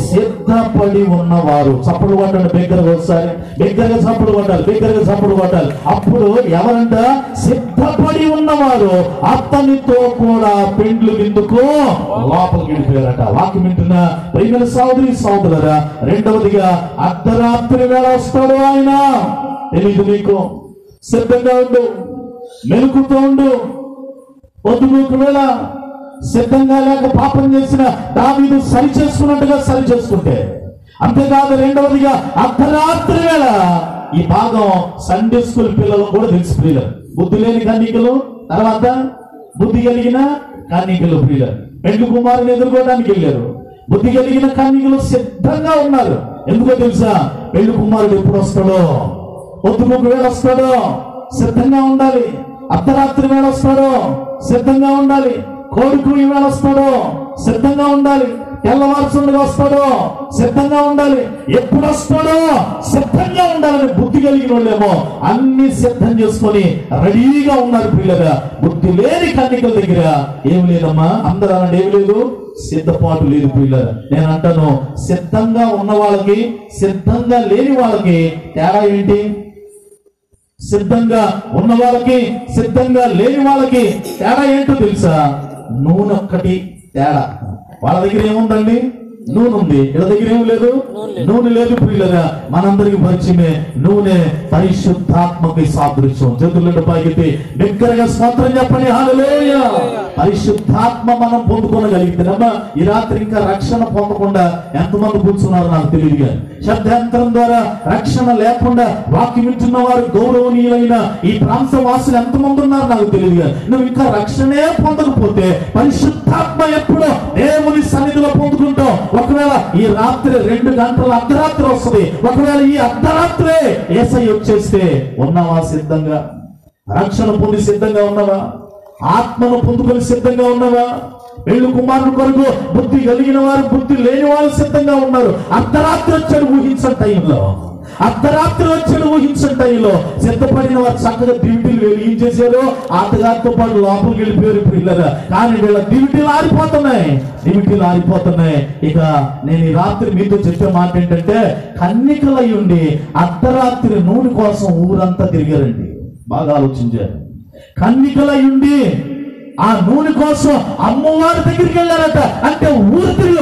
Speaker 1: సిద్ధపడి ఉన్నవారు, చప్పుడు కొట్టండి బిగ్గరగా, ఒకసారి బిగ్గరగా చప్పుడు కొట్టాలి, బిగ్గరగా చప్పుడు కొట్టాలి. అప్పుడు ఎవరంట? సిద్ధపడి ఉన్నవారు అతనితో కూడా పెండ్లు విందుకు లోపలికి వెళ్ళిపోయారట. వాక్యం వింటున్న ప్రియమైన సోదరి సోదరులారా, రెండవదిగా అర్ధరాత్రి వేళ వస్తాడు ఆయన. తెలీదు నీకు? సిద్ధంగా ఉండు, మెలుకుతూ ఉండు. పొద్దుగూకు వేళ సిద్ధంగా లేక పాపం చేసిన దావీదు సరి చేసుకున్నట్టుగా సరి చేసుకుంటే. అంతేకాదు, రెండవదిగా అర్ధరాత్రి వేళ. ఈ భాగం సండే స్కూల్ పిల్లలకు కూడా తెలిసి ప్రియులు. బుద్ధి లేని కన్యకలు, తర్వాత బుద్ధి కలిగిన కన్యకలు ప్రియులు పెండ్లి కుమారుని ఎదుర్కోవడానికి వెళ్ళారు. బుద్ధి కలిగిన కన్యకలు సిద్ధంగా ఉన్నారు. ఎందుకో తెలుసా? పెళ్లి కుమారుడు ఎప్పుడు వస్తాడో, పొద్దుగూకు వేళ వస్తాడో సిద్ధంగా ఉండాలి. అర్ధరాత్రి వేళ వస్తాడో సిద్ధంగా ఉండాలి. కోడుకు ఈ వేళ వస్తాడో సిద్ధంగా ఉండాలి. తెల్లవారుచుండగా వస్తాడో సిద్ధంగా ఉండాలి. ఎప్పుడు వస్తాడో సిద్ధంగా ఉండాలని బుద్ధి కలిగిన వాళ్ళేమో అన్ని సిద్ధం చేసుకొని రెడీగా ఉన్నారు పిల్లగా. బుద్ధి లేని కన్యకల దగ్గర ఏం లేదమ్మా. అందరూ అనండి, ఏమి లేదు, సిద్ధపాటు లేదు పిల్లలు. నేను అంటాను, సిద్ధంగా ఉన్న వాళ్ళకి సిద్ధంగా లేని వాళ్ళకి తేడా ఏంటి? సిద్ధంగా ఉన్న వాళ్ళకి సిద్ధంగా లేని వాళ్ళకి తేడా ఏంటో తెలుసా? నూనె ఒక్కటి తేడా. వాళ్ళ దగ్గర ఏముందండి? నూనె ఉంది. వీళ్ళ దగ్గర ఏం లేదు, నూనె లేదు. పిల్లగా మనందరికి పరిచయమే నూనె పరిశుద్ధాత్మకి సాదృశ్యం. చేతులను పైకి దగ్గరగా స్తోత్రం చెప్పండి. హల్లెలూయా. పరిశుద్ధాత్మ మనం పొందుకోగలిగితేనమ్మా. ఈ రాత్రి ఇంకా రక్షణ పొందకుండా ఎంతమంది కూర్చున్నారో నాకు తెలియదు కానీ, శబ్దాంతరం ద్వారా రక్షణ లేకుండా వాక్యం వింటున్న వారు గౌరవనీయులైన ఈ ప్రాంత వాసులు ఎంతమంది ఉన్నారు నాకు తెలియదు కానీ, నువ్వు ఇంకా రక్షణే పొందకపోతే పరిశుద్ధాత్మ ఎప్పుడో దేవుని సన్నిధిలో పొందుకుంటావు. ఒకవేళ ఈ రాత్రి 2 గంటల అర్ధరాత్రి వస్తుంది. ఒకవేళ ఈ అర్ధరాత్రే యేసయ్య వచ్చేస్తే ఉన్నావా సిద్ధంగా? రక్షణ పొంది సిద్ధంగా ఉన్నావా? ఆత్మను పొందుకొని సిద్ధంగా ఉన్నావా? పెళ్లి కుమారుడు కొరకు బుద్ధి కలిగిన వారు, బుద్ధి లేని వారు సిద్ధంగా ఉన్నారు. అర్ధరాత్రి వచ్చాడు ఊహించని టైంలో, అర్ధరాత్రి వచ్చాడు ఊహించని టైంలో సిద్ధపడిన వారు చక్కగా దివిటీలు వెలిగించేశారు. ఆటగారితో పాటు లోపలికి వెళ్ళిపోయారు పిల్లలు. కానీ వీళ్ళ దివిటీలు ఆరిపోతున్నాయి, దివిటీలు ఆరిపోతున్నాయి. ఇక నేను ఈ రాత్రి మీతో చెప్పే మాట ఏంటంటే, కన్నికలై ఉండి అర్ధరాత్రి నూనె కోసం ఊరంతా తిరిగారండి. బాగా ఆలోచించారు. కన్నికలై ఉండి ఆ నూనె కోసం అమ్మవారి దగ్గరికి వెళ్ళారట. అంటే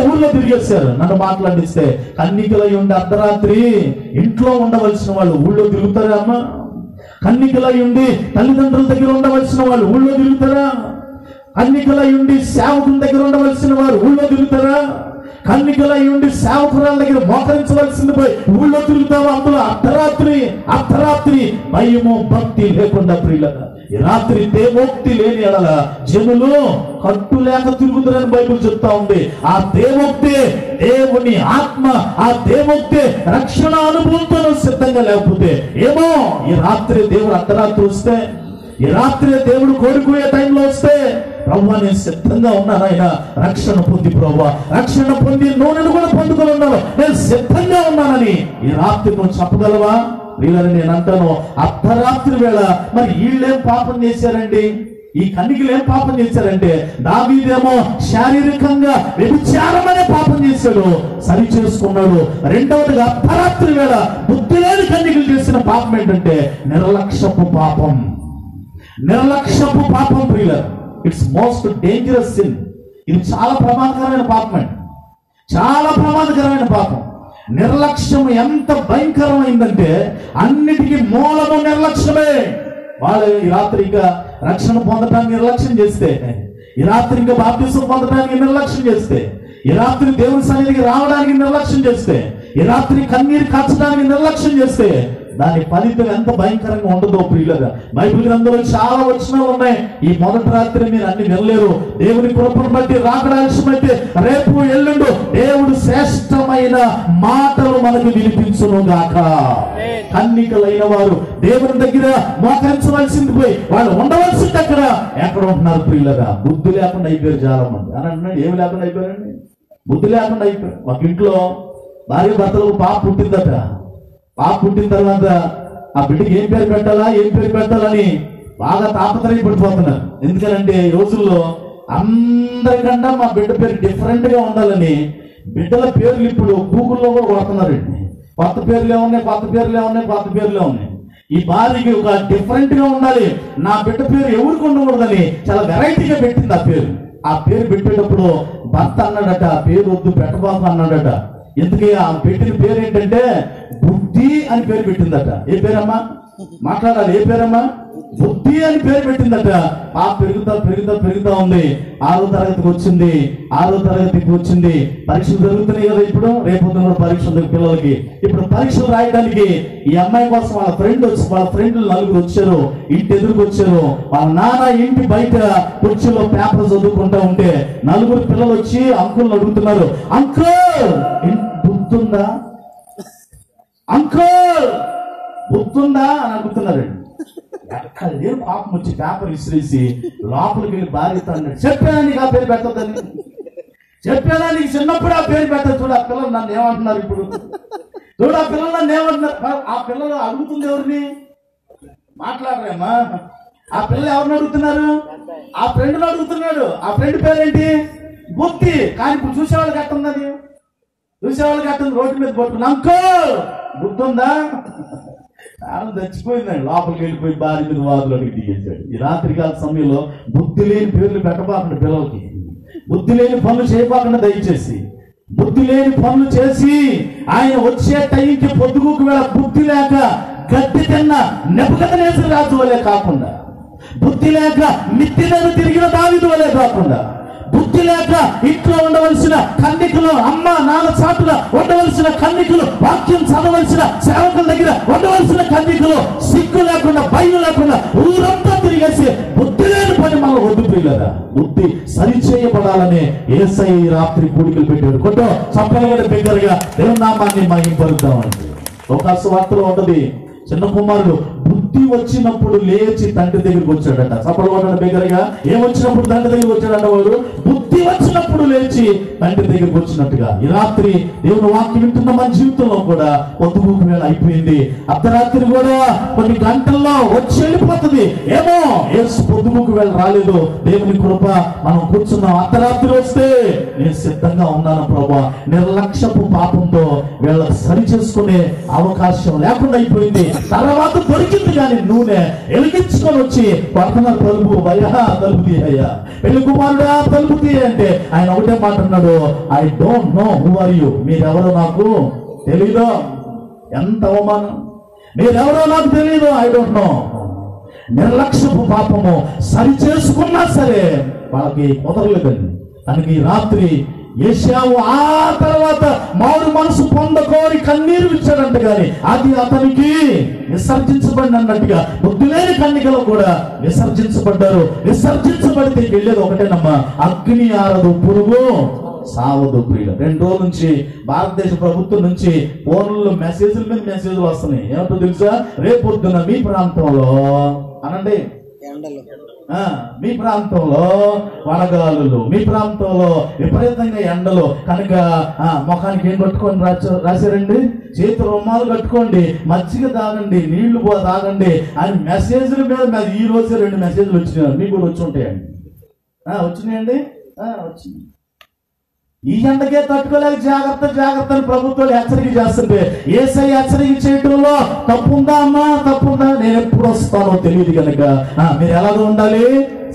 Speaker 1: ఊర్లో తిరిగేశారు. నన్ను మాట్లాడిస్తే, కన్నికలై ఉండి అర్ధరాత్రి ఇంట్లో ఉండవలసిన వాళ్ళు ఊళ్ళో తిరుగుతారా అమ్మా? కన్నికలై ఉండి తల్లిదండ్రుల దగ్గర ఉండవలసిన వాళ్ళు ఊళ్ళో తిరుగుతారా? కన్నికలై ఉండి సేవకుల దగ్గర ఉండవలసిన వారు ఊళ్ళో తిరుగుతారా? కన్నికలై ఉండి సేవకురాల దగ్గర మోకరించవలసింది పోయి ఊళ్ళో తిరుగుతావా? అందులో అర్ధరాత్రి భయము భక్తి లేకుండా ప్రియులగా ఈ రాత్రి దేవోక్తి లేని ఎడల జనులు కట్టు లేక తిరుగుతారని బైబిల్ చెప్తా ఉంది. ఆ దేవోక్తి దేవుని ఆత్మ, ఆ దేవోక్తి రక్షణ అనుభవంతో సిద్ధంగా లేకపోతే ఏమో ఈ రాత్రి దేవుడు అర్ధరాత్రి వస్తే, ఈ రాత్రి దేవుడు కోరుకునే టైంలో వస్తే, ప్రభువా నేను సిద్ధంగా ఉన్నాను, ఆయన రక్షణ పొంది, ప్రభువా రక్షణ పొంది నూనెను కూడా పొందుకొని ఉన్నాను, నేను సిద్ధంగా ఉన్నానని ఈ రాత్రి నువ్వు చెప్పగలవా? వీళ్ళని నేను అంటాను, అర్ధరాత్రి వేళ మరి వీళ్ళేం పాపం చేశారండి? ఈ కన్నికలు ఏం పాపం చేశారంటే, దావీదేమో శారీరకంగా వ్యభిచారమనే పాపం చేశాడు, సరి చేసుకున్నాడు. రెండవదిగా అర్ధరాత్రి వేళ బుద్ధి లేని కన్నికలు చేసిన పాపం ఏంటంటే నిర్లక్ష్యపు పాపం. నిర్లక్ష్యపు పాపం ప్రియుల, ఇట్స్ మోస్ట్ డేంజరస్ సిన్. ఇది చాలా ప్రమాదకరమైన పాపం అండి, చాలా ప్రమాదకరమైన పాపం. నిర్లక్ష్యం ఎంత భయంకరమైందంటే అన్నిటికీ మూలము నిర్లక్ష్యమే. వాళ్ళు ఈ రాత్రి ఇంకా రక్షణ పొందడానికి నిర్లక్ష్యం చేస్తే, ఈ రాత్రి ఇంకా బాప్తిసం పొందడానికి నిర్లక్ష్యం చేస్తే, ఈ రాత్రి దేవుని సన్నిధికి రావడానికి నిర్లక్ష్యం చేస్తే, ఈ రాత్రి కన్నీరు కాచడానికి నిర్లక్ష్యం చేస్తే దాని ఫలితం ఎంత భయంకరంగా ఉండదో ప్రియులుగా. బైబిల్ గ్రంథంలో చాలా వచనాలు ఉన్నాయి. ఈ మొదటి రాత్రి మీరు అన్ని వినలేరు. దేవుని కృపను బట్టి, రాకడాల్సి బట్టి రేపు ఎల్లుండు దేవుడు శ్రేష్టమైన మాటలు మనకు వినిపించును గాక. కన్నికలైన వారు దేవుని దగ్గర మోకరించవలసింది పోయి వాళ్ళు ఉండవలసింది ఎక్కడ ఉంటున్నారు ప్రియులుగా? బుద్ధి లేకుండా అయిపోయారు చాలా మంది. అని అంటున్నాడు, ఏమి లేకుండా అయిపోయారండి? బుద్ధి లేకుండా అయిపోయారు. ఒక ఇంట్లో భార్య భర్తలకు పాప పుట్టిందట. పాప పుట్టిన తర్వాత ఆ బిడ్డకి ఏం పేరు పెట్టాలని బాగా తాపత్రయపడిపోతున్నారు. ఎందుకనంటే ఈ రోజుల్లో అందరికన్నా మా బిడ్డ పేరు డిఫరెంట్ గా ఉండాలని బిడ్డల పేర్లు ఇప్పుడు గూగుల్లో కూడా కొడుతున్నారండి. కొత్త పేర్లే ఉన్నాయి. ఈ భార్యకి ఒక డిఫరెంట్ గా ఉండాలి, నా బిడ్డ పేరు ఎవరికి ఉండకూడదని చాలా వెరైటీగా పెట్టింది ఆ పేరు. ఆ పేరు పెట్టేటప్పుడు భర్త అన్నాడట, ఆ పేరు వద్దు పెట్టబాబు అన్నాడట. ఎందుకే ఆ పెట్టిన పేరు ఏంటంటే బుద్ధి అని పేరు పెట్టిందట. ఏ పేరమ్మా? మాట్లాడాలి. ఏ పేరమ్మా? బుద్ధి అని పేరు పెట్టిందట. ఆ పెరుగుతా ఉంది. 6వ తరగతికి వచ్చింది. పరీక్షలు జరుగుతున్నాయి కదా ఇప్పుడు. రేపు కూడా పరీక్ష ఉంది పిల్లలకి. ఇప్పుడు పరీక్షలు రాయడానికి ఈ అమ్మాయి కోసం వాళ్ళ ఫ్రెండ్లు 4 వచ్చారు. ఇంటి ఎదురుకు వచ్చారు. వాళ్ళ నాన్న ఇంటి బయట కుర్చీలో పేపర్ చదువుకుంటా ఉంటే 4 పిల్లలు వచ్చి అంకుల్ని అడుగుతున్నారు, అంకుల్ బుద్ధుందా, అంకుల్ బుద్ధుందా అని అడుగుతున్నారండి. ఎక్కడ లేరు పాపం వచ్చి పేపర్ విసిరేసి లోపలికి వెళ్ళి భార్యతో అన్నాడు, చెప్పానా నీకు ఆ పేరు పెట్టద్దని? చెప్పానా నీకు చిన్నప్పుడు ఆ పేరు పెట్టదు? చూడు ఆ పిల్లలు నన్ను ఏమంటున్నారు ఇప్పుడు. ఆ పిల్లలు అడుగుతుంది ఎవరిని? మాట్లాడరేమ్మా. ఆ పిల్లలు ఎవరిని అడుగుతున్నారు? ఆ ఫ్రెండ్ని అడుగుతున్నాడు. ఆ ఫ్రెండ్ పేరేంటి? బుద్ధి. కానీ ఇప్పుడు చూసేవాళ్ళకి ఎట్టుందని, రోడ్డు మీద పట్టుకుని అంకుల్ బుద్ధి ఉందా? చచ్చిపోయిందండి. లోపలికి వెళ్ళిపోయి భార్య మీద వాదులోకి దిగేశాడు. ఈ రాత్రికాల సమయంలో బుద్ధి లేని పేర్లు పెట్టబాకండి పిల్లలకి. బుద్ధి లేని పనులు చేయబాకండి దయచేసి. బుద్ధి లేని పనులు చేసి ఆయన వచ్చే టైంకి పొద్దుగుకు వేళ బుద్ధి లేక గడ్డి తిన్న నెబుకద్నెజరు రాజు వలే కాకుండా, బుద్ధి లేక మిత్తినను తిరిగిన దావీదు వలే కాకుండా, బుద్ధి లేక ఇంట్లో ఉండవలసిన కన్నికలు, అమ్మ నాన్న చాటుగా ఉండవలసిన కన్నికలు, వాక్యం చదవలసిన సేవకుల దగ్గర ఉండవలసిన కన్నికలు, సిగ్గు లేకుండా భయం లేకుండా ఊరంతా తిరిగేసి బుద్ధి లేని పని మనం వద్దు ప్రియులారా. బుద్ధి సరిచేయబడాలనే యేసయ్య ఈ రాత్రి కూడికలు పెట్టాడు. కొట్టో చప్పలగడ బిగ్గరగా దేవుని నామాన్ని మహిమపరుద్దామండి. ఒక సువార్తలో ఉంటది, చిన్న కుమారుడు బుద్ధి వచ్చినప్పుడు లేచి తండ్రి దగ్గరికి వచ్చాడట. చప్పలు కొట్టడం బిగ్గరగా. ఏమొచ్చినప్పుడు తండ్రి దగ్గరికి వచ్చాడట వాడు? బుద్ధి వచ్చినప్పుడు లేచి తండ్రి దగ్గరికి వచ్చినట్టుగా. ఈ రాత్రి దేవుని వాక్యం వింటున్న మన జీవితంలో కూడా పొద్దుగూకు వేళ అయిపోయింది. అర్ధరాత్రి కూడా కొన్ని గంటల్లో వచ్చి వెళ్ళిపోతుంది. ఏమో యేసు పొద్దుగూకు వేళ రాలేదు. దేవుని కృప మనం కూర్చున్నాం. అర్ధరాత్రి వస్తే నేను సిద్ధంగా ఉన్నాను ప్రభా. నిర్లక్ష్యపు పాపంతో వీళ్ళకి సరి చేసుకునే అవకాశం లేకుండా అయిపోయింది. తర్వాత దొరికింది కానీ నూనె వెలిగించుకొని వచ్చి పడుతున్నారు, తలుపు భయ్యా తలుపు తీయ్యా, పెళ్లి కుమారుడా తలుపు తీయ అంటే ఆయన ఒకటే మాట అన్నాడు, I don't know who are you. మీరెవరో నాకు తెలీదు. ఎంత అవమానం! మీరెవరో నాకు తెలీదు, ఐ డోంట్ నో. నిర్లక్ష్యపు పాపము సరి చేసుకున్నా సరే వాళ్ళకి కుదరలేదండి. తనకి ఈ రాత్రి యేషావు ఆ తర్వాత మారు మనసు పొందకోరి కన్నీరు ఇచ్చాడంట. కానీ అది అతనికి విసర్జించబడి అన్నట్టుగా బుద్ధి లేని కన్నికలు కూడా విసర్జించబడ్డారు. విసర్జించబడితే వెళ్ళేది ఒకటేనమ్మా, అగ్ని ఆరదు, పురుగు సావదు ప్రియులు. 2 రోజుల నుంచి భారతదేశ ప్రభుత్వం నుంచి ఫోన్లో మెసేజ్ల మీద మెసేజ్లు వస్తున్నాయి. ఏమంటో తెలుసా? రేపొద్దున మీ ప్రాంతంలో అనండి, మీ ప్రాంతంలో వడగాలులు, మీ ప్రాంతంలో విపరీతంగా ఎండలు కనుక ముఖానికి ఏం కట్టుకొని రాశారండి? చేతి రుమాలు కట్టుకోండి, మజ్జిగ తాగండి, నీళ్లు తాగండి అని మెసేజ్ల మీద ఈ రోజు 2 మెసేజ్లు వచ్చినాయి. మీకు కూడా వచ్చి ఉంటాయండి. వచ్చినాయండి, వచ్చినాయి. ఈ ఎండకే తట్టుకోలేక జాగ్రత్త అని ప్రభుత్వాలు హెచ్చరిక చేస్తుంటే యేసయ్య హెచ్చరిక చేయడంలో తప్పుందా అమ్మా? తప్పుందా? నేను ఎప్పుడు వస్తానో తెలియదు కనుక మీరు ఎలాగ ఉండాలి?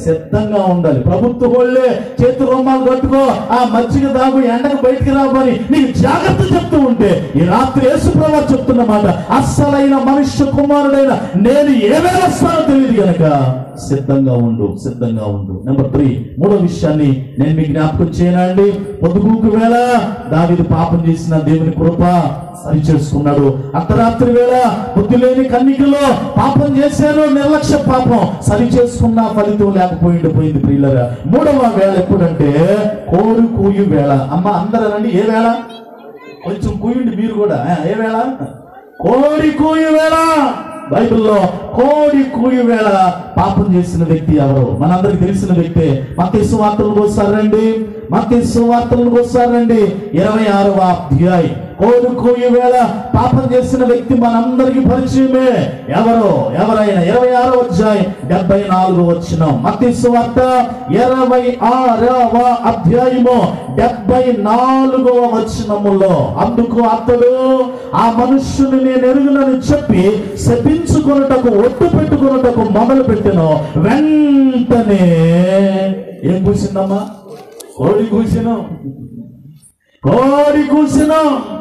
Speaker 1: సిద్ధంగా ఉండాలి. ప్రభుత్వ వాళ్ళే చేతు రుమాలు కట్టుకో, ఆ మజ్జిగ దాగు, ఎండకు బయటికి రాబోని నీకు జాగ్రత్త చెప్తూ ఉంటే ఈ రాత్రి యేసుప్రభువు చెప్తున్నమాట, అస్సలైన మనుష్య కుమారుడైన నేను ఏమేమి వస్తానో తెలియదు కనుక సిద్ధంగా ఉండు, సిద్ధంగా ఉండు. నెంబర్ 3, మూడో విషయాన్ని నేను మీకు జ్ఞాపకం చేయనండి. పొద్దుగూకు వేళ దావీదు పాపం చేసిన దేవుని కృప సరి చేసుకున్నాడు. అర్ధరాత్రి వేళ బుద్ధి లేని కన్నికలో పాపం చేశారు, నిర్లక్ష్య పాపం సరి చేసుకున్న ఫలితం లేకపోయింది ప్రియులరా. మూడవ వేళ ఎప్పుడంటే కోడి కూయు వేళ. అమ్మ అందరూ రండి, ఏ వేళ? కొంచెం కూయండి మీరు కూడా. ఏ వేళ? కోడి కూయు వేళ. బైబిల్లో కోడి కూయు వేళ పాపం చేసిన వ్యక్తి ఎవరు? మనందరికి తెలిసిన వ్యక్తే. మత్తయి సువార్తలకు ఒకసారి రండి 26వ అధ్యాయం. కోడి కూయు వేళ పాపం చేసిన వ్యక్తి మనందరికి పరిచయమే. ఎవరైనా 26వ అధ్యాయం 74వ వచనం. మత్తయి సువార్త 26వ అధ్యాయము 74వ వచనములో, అందుకు అతడు ఆ మనుష్యుని నేను ఎరుగునని చెప్పి శపించుకొనుటకు ఒట్టు పెట్టుకొనుటకు మొదలు పెట్టెను. వెంటనే ఏం కూసిందమ్మా? కోడి కూసిన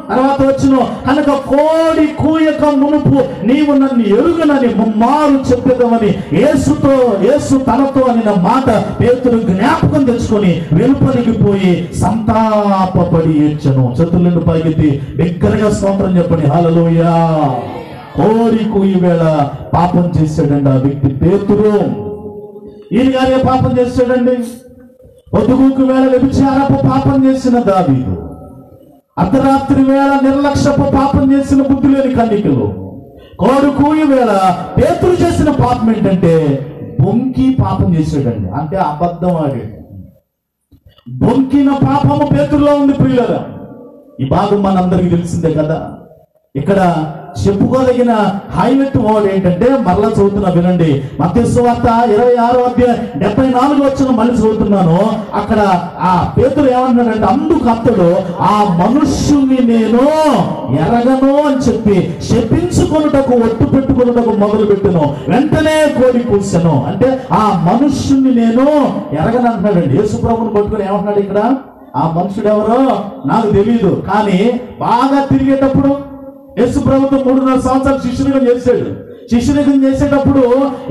Speaker 1: తర్వాత వచ్చును కనుక కోడి కూయక మునుపు నీవు నన్ను ఎరుగనని ముమ్మారు చెప్పేదమని యేసు తనతో అనిన మాట పేతురు జ్ఞాపకం తెచ్చుకొని వెలుపలికి పోయి సంతాపపడి ఏడ్చెను. చేతులను పైకెత్తి బిగ్గరగా స్తోత్రం చెప్పండి. హల్లెలూయా. కోడి కూయి వేళ పాపం చేశాడండి ఆ వ్యక్తి పేతురు. ఈయన గారే పాపం చేశాడండి. పొద్దుగూకు వేళ వ్యభిచారపు పాపం చేసిన దావీదు, అర్ధరాత్రి వేళ నిర్లక్ష్యపు పాపం చేసిన బుద్ధి లేని కన్నికలు, కోడి కూయి వేళ పేతురు చేసిన పాపం ఏంటంటే బొంకి పాపం చేశాడండి. అంటే అబద్ధం ఆడాడు. బొంకిన పాపము పేతురులో ఉంది ప్రియులరా. ఈ భాగం మనందరికీ తెలిసిందే కదా. ఇక్కడ చెప్పుకోదగిన హైలైట్ వర్డ్ ఏంటంటే, మరలా చదువుతున్నా వినండి. మత్తయి సువార్త 26వ అధ్యాయం 74వ వచనం మళ్ళీ చదువుతున్నాను. అక్కడ ఆ పేతురు ఏమంటున్నాడంటే, అందుకు అతడు ఆ మనుష్యుని నేను ఎరగను అని చెప్పి శపించుకొనుటకు ఒట్టు పెట్టుకొనుటకు మొదలు పెట్టెను. వెంటనే కోడి కూసెను. అంటే ఆ మనుష్యుని నేను ఎరగను అంటున్నాడండి. యేసుప్రభుని పట్టుకొని ఏమంటున్నాడు ఇక్కడ? ఆ మనుషుడు ఎవరో నాకు తెలియదు, కానీ బాగా తిరిగేటప్పుడు యేసు ప్రభుతో 3.5 సంవత్సరాలు శిష్యునిగా చేసేటప్పుడు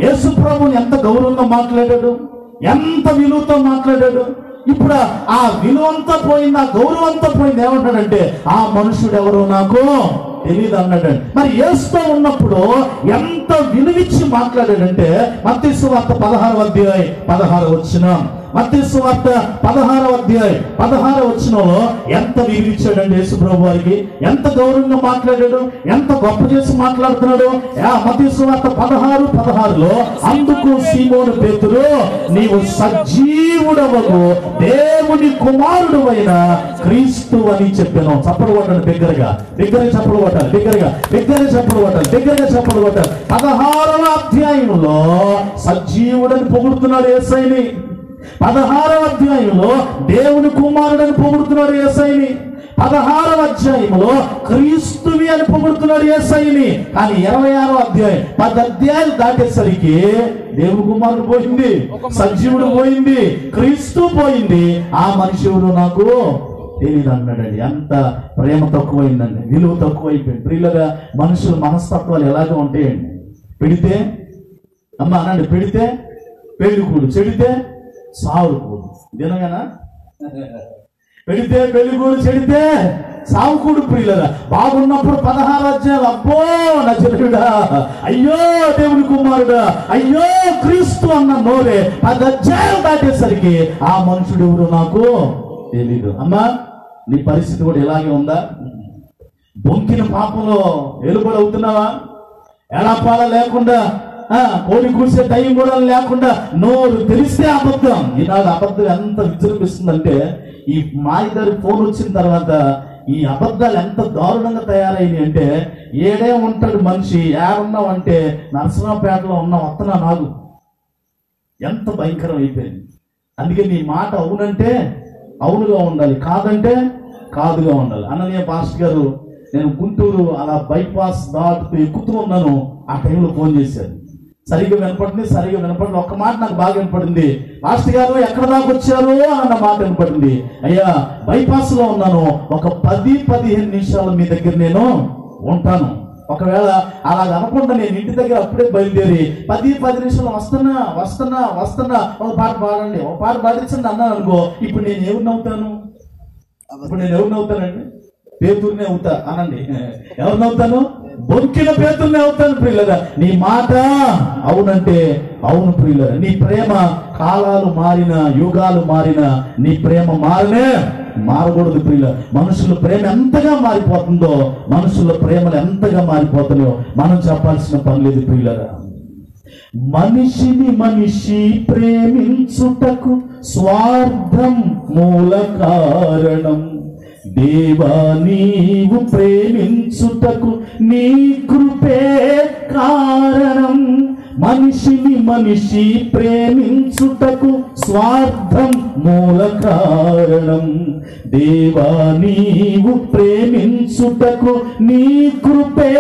Speaker 1: యేసు ప్రభుని ఎంత గౌరవంగా మాట్లాడాడు, ఎంత విలువతో మాట్లాడాడు. ఇప్పుడు ఆ విలువంతా పోయింది, ఆ గౌరవం అంతా పోయింది. ఏమంటాడంటే ఆ మనుషుడు ఎవరో నాకు తెలియదు అన్నాడండి. మరి యేసుతో ఉన్నప్పుడు ఎంత విలువిచ్చి మాట్లాడాడంటే, మత్తయి సువార్త 16వ అధ్యాయం 16వ వచనం. మత్తయి సువార్త 16వ అధ్యాయం 16వ వచనంలో ఎంత విలువిచ్చాడండి యేసు ప్రభు వారికి. ఎంత గౌరవంగా మాట్లాడాడు, ఎంత గొప్ప చేసి మాట్లాడుతున్నాడు. మత్తయి సువార్త 16:16లో అందుకు సీమోను పేతురు నీవు సజీవుడవగు దేవుని కుమారుడు అయిన క్రీస్తు అని చెప్పాను. చప్పడు కొట్టాడు బిగ్గరగా చప్పడు కొట్టాలి, బిగ్గరగా చప్పడు కొట్టాలి. 16వ అధ్యాయంలో సజీవుడని పొగుడుతున్నాడు యేసయ్యని. 16వ అధ్యాయంలో దేవుని కుమారుడని పొగుడుతున్నాడు యేసయ్యని. 16వ అధ్యాయంలో క్రీస్తువి అని పొగుడుతున్నాడు యేసయ్యని. కానీ 26వ అధ్యాయం 10 అధ్యాయాలు దాటేసరికి దేవుని కుమారుడు పోయింది, సజీవుడు పోయింది, క్రీస్తు పోయింది. ఆ మనిషివుడు నాకు తెలియదు అన్నాడండి. ఎంత ప్రేమ తక్కువైందండి, విలువ తక్కువైపోయింది. ప్రియులుగా మనుషుల మనస్తత్వాలు ఎలాగో ఉంటాయండి. పెడితే అమ్మ అనండి, పెడితే పెళ్ళికూడు, చెడితే సావుకూడు. దినగానా? పెడితే పెళ్ళికూడు, చెడితే సావుకూడు. ప్రియులరా బాగున్నప్పుడు 16 అధ్యాయాలు అబ్బో నజరుడా, అయ్యో దేవుని కుమారుడా, అయ్యో క్రీస్తు అన్న నోరే 10 అధ్యాయాలు దాటేసరికి ఆ మనుషుడు ఎవరు నాకు తెలీదు. అమ్మా నీ పరిస్థితి కూడా ఇలాగే ఉందా? బొంకిన పాపంలో వెలుబడి అవుతున్నావా? ఎలా పాల లేకుండా, కోడి కూర్చే టైం కూడా లేకుండా నోరు తెలిస్తే అబద్ధం. ఈనాడు అబద్ధం ఎంత విజృంభిస్తుందంటే, ఈ మాయదారి ఫోన్ వచ్చిన తర్వాత ఈ అబద్ధాలు ఎంత దారుణంగా తయారైనాయి అంటే, ఏడే ఉంటాడు మనిషి, ఏడున్నావు అంటే నరసింహపేటలో ఉన్నావు, వస్తున్నా నాకు, ఎంత భయంకరం అయిపోయింది. అందుకే నీ మాట అవునంటే అవునుగా ఉండాలి, కాదంటే కాదుగా ఉండాలి. అన్నయ్య పాస్టర్ గారు నేను గుంటూరు అలా బైపాస్ దాటుతూ ఎక్కుతూ ఉన్నాను. ఆ టైంలో ఫోన్ చేశారు. సరిగ్గా వినపడింది. ఒక్క మాట నాకు బాగా వినపడింది. మాస్టర్ గారు ఎక్కడ దాకా వచ్చారు అన్న మాట వినపడింది. అయ్యా బైపాస్ లో ఉన్నాను, ఒక 10-15 నిమిషాలు మీ దగ్గర నేను ఉంటాను. ఒకవేళ అలా అనుకుంటా నేను ఇంటి దగ్గర అప్పుడే బయలుదేరి 10 నిమిషాలు వస్తున్నా ఒక పాట పాడండి, ఒక పాట పాడించండి అన్నాను అనుకో, ఇప్పుడు నేను ఎవరిని అవుతానండి? పేతుర్నే అవుతా అనండి. ఎవరిని అవుతాను? బొక్కిన పేతుర్నే అవుతాను ప్రియులరా. నీ మాట అవునంటే అవును ప్రియులరా. నీ ప్రేమ కాలాలు మారిన, యుగాలు మారిన, నీ ప్రేమ మారకూడదు ప్రియుల. మనుషుల ప్రేమ ఎంతగా మారిపోతుందో, మనుషుల ప్రేమలు ఎంతగా మారిపోతున్నాయో మనం చెప్పాల్సిన పని లేదు ప్రియులరా. మనిషిని మనిషి ప్రేమించుటకు స్వార్థం మూల కారణం. దేవా నీవు ప్రేమించుటకు నీ కృపే కారణం. మనిషిని మనిషి ప్రేమించుటకు స్వార్థం మూల కారణం. దేవా నీవు ప్రేమించుటకు నీ కృపే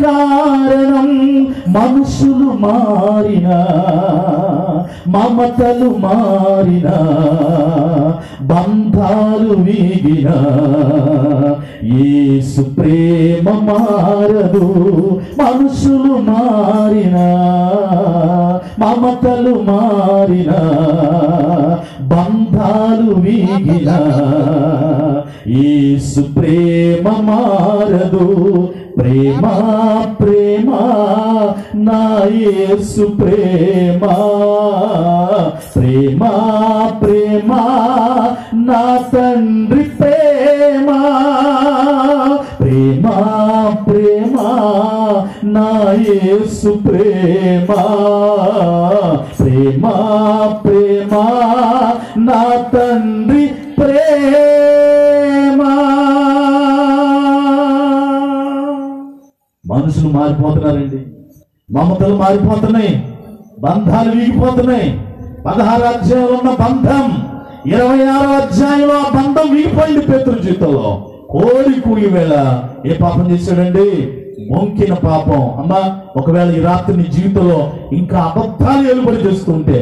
Speaker 1: కారణం. మనుషులు మారినా, మమతలు మారినా, బంధాలు వీగినా, యేసు ప్రేమ మారదు. మనుషులు మారినా, మమతలు మారినా, బంధాలు వీగినా, యేసు ప్రేమ మారదు. ప్రేమ ప్రేమ నా యేసు ప్రేమ, ప్రేమ ప్రేమ నా తండ్రి ప్రేమ, ప్రేమ ప్రేమ నా యేసు ప్రేమ, ప్రేమ ప్రేమ నా తండ్రి ప్రేమ. మనుషులు మారిపోతున్నారండి, మమతలు మారిపోతున్నాయి, బంధాలు వీగిపోతున్నాయి. 16 అధ్యాయంలో ఉన్న బంధం 26 అధ్యాయంలో ఆ బంధం వీగిపోయింది పేతురు జీవితంలో. కోడి కూయి వేళ ఏ పాపం చేశాడండి? మొంకిన పాపం. అమ్మా, ఒకవేళ ఈ రాత్రి నీ జీవితంలో ఇంకా అబద్ధాలు ఏలుబడి చేస్తుంటే,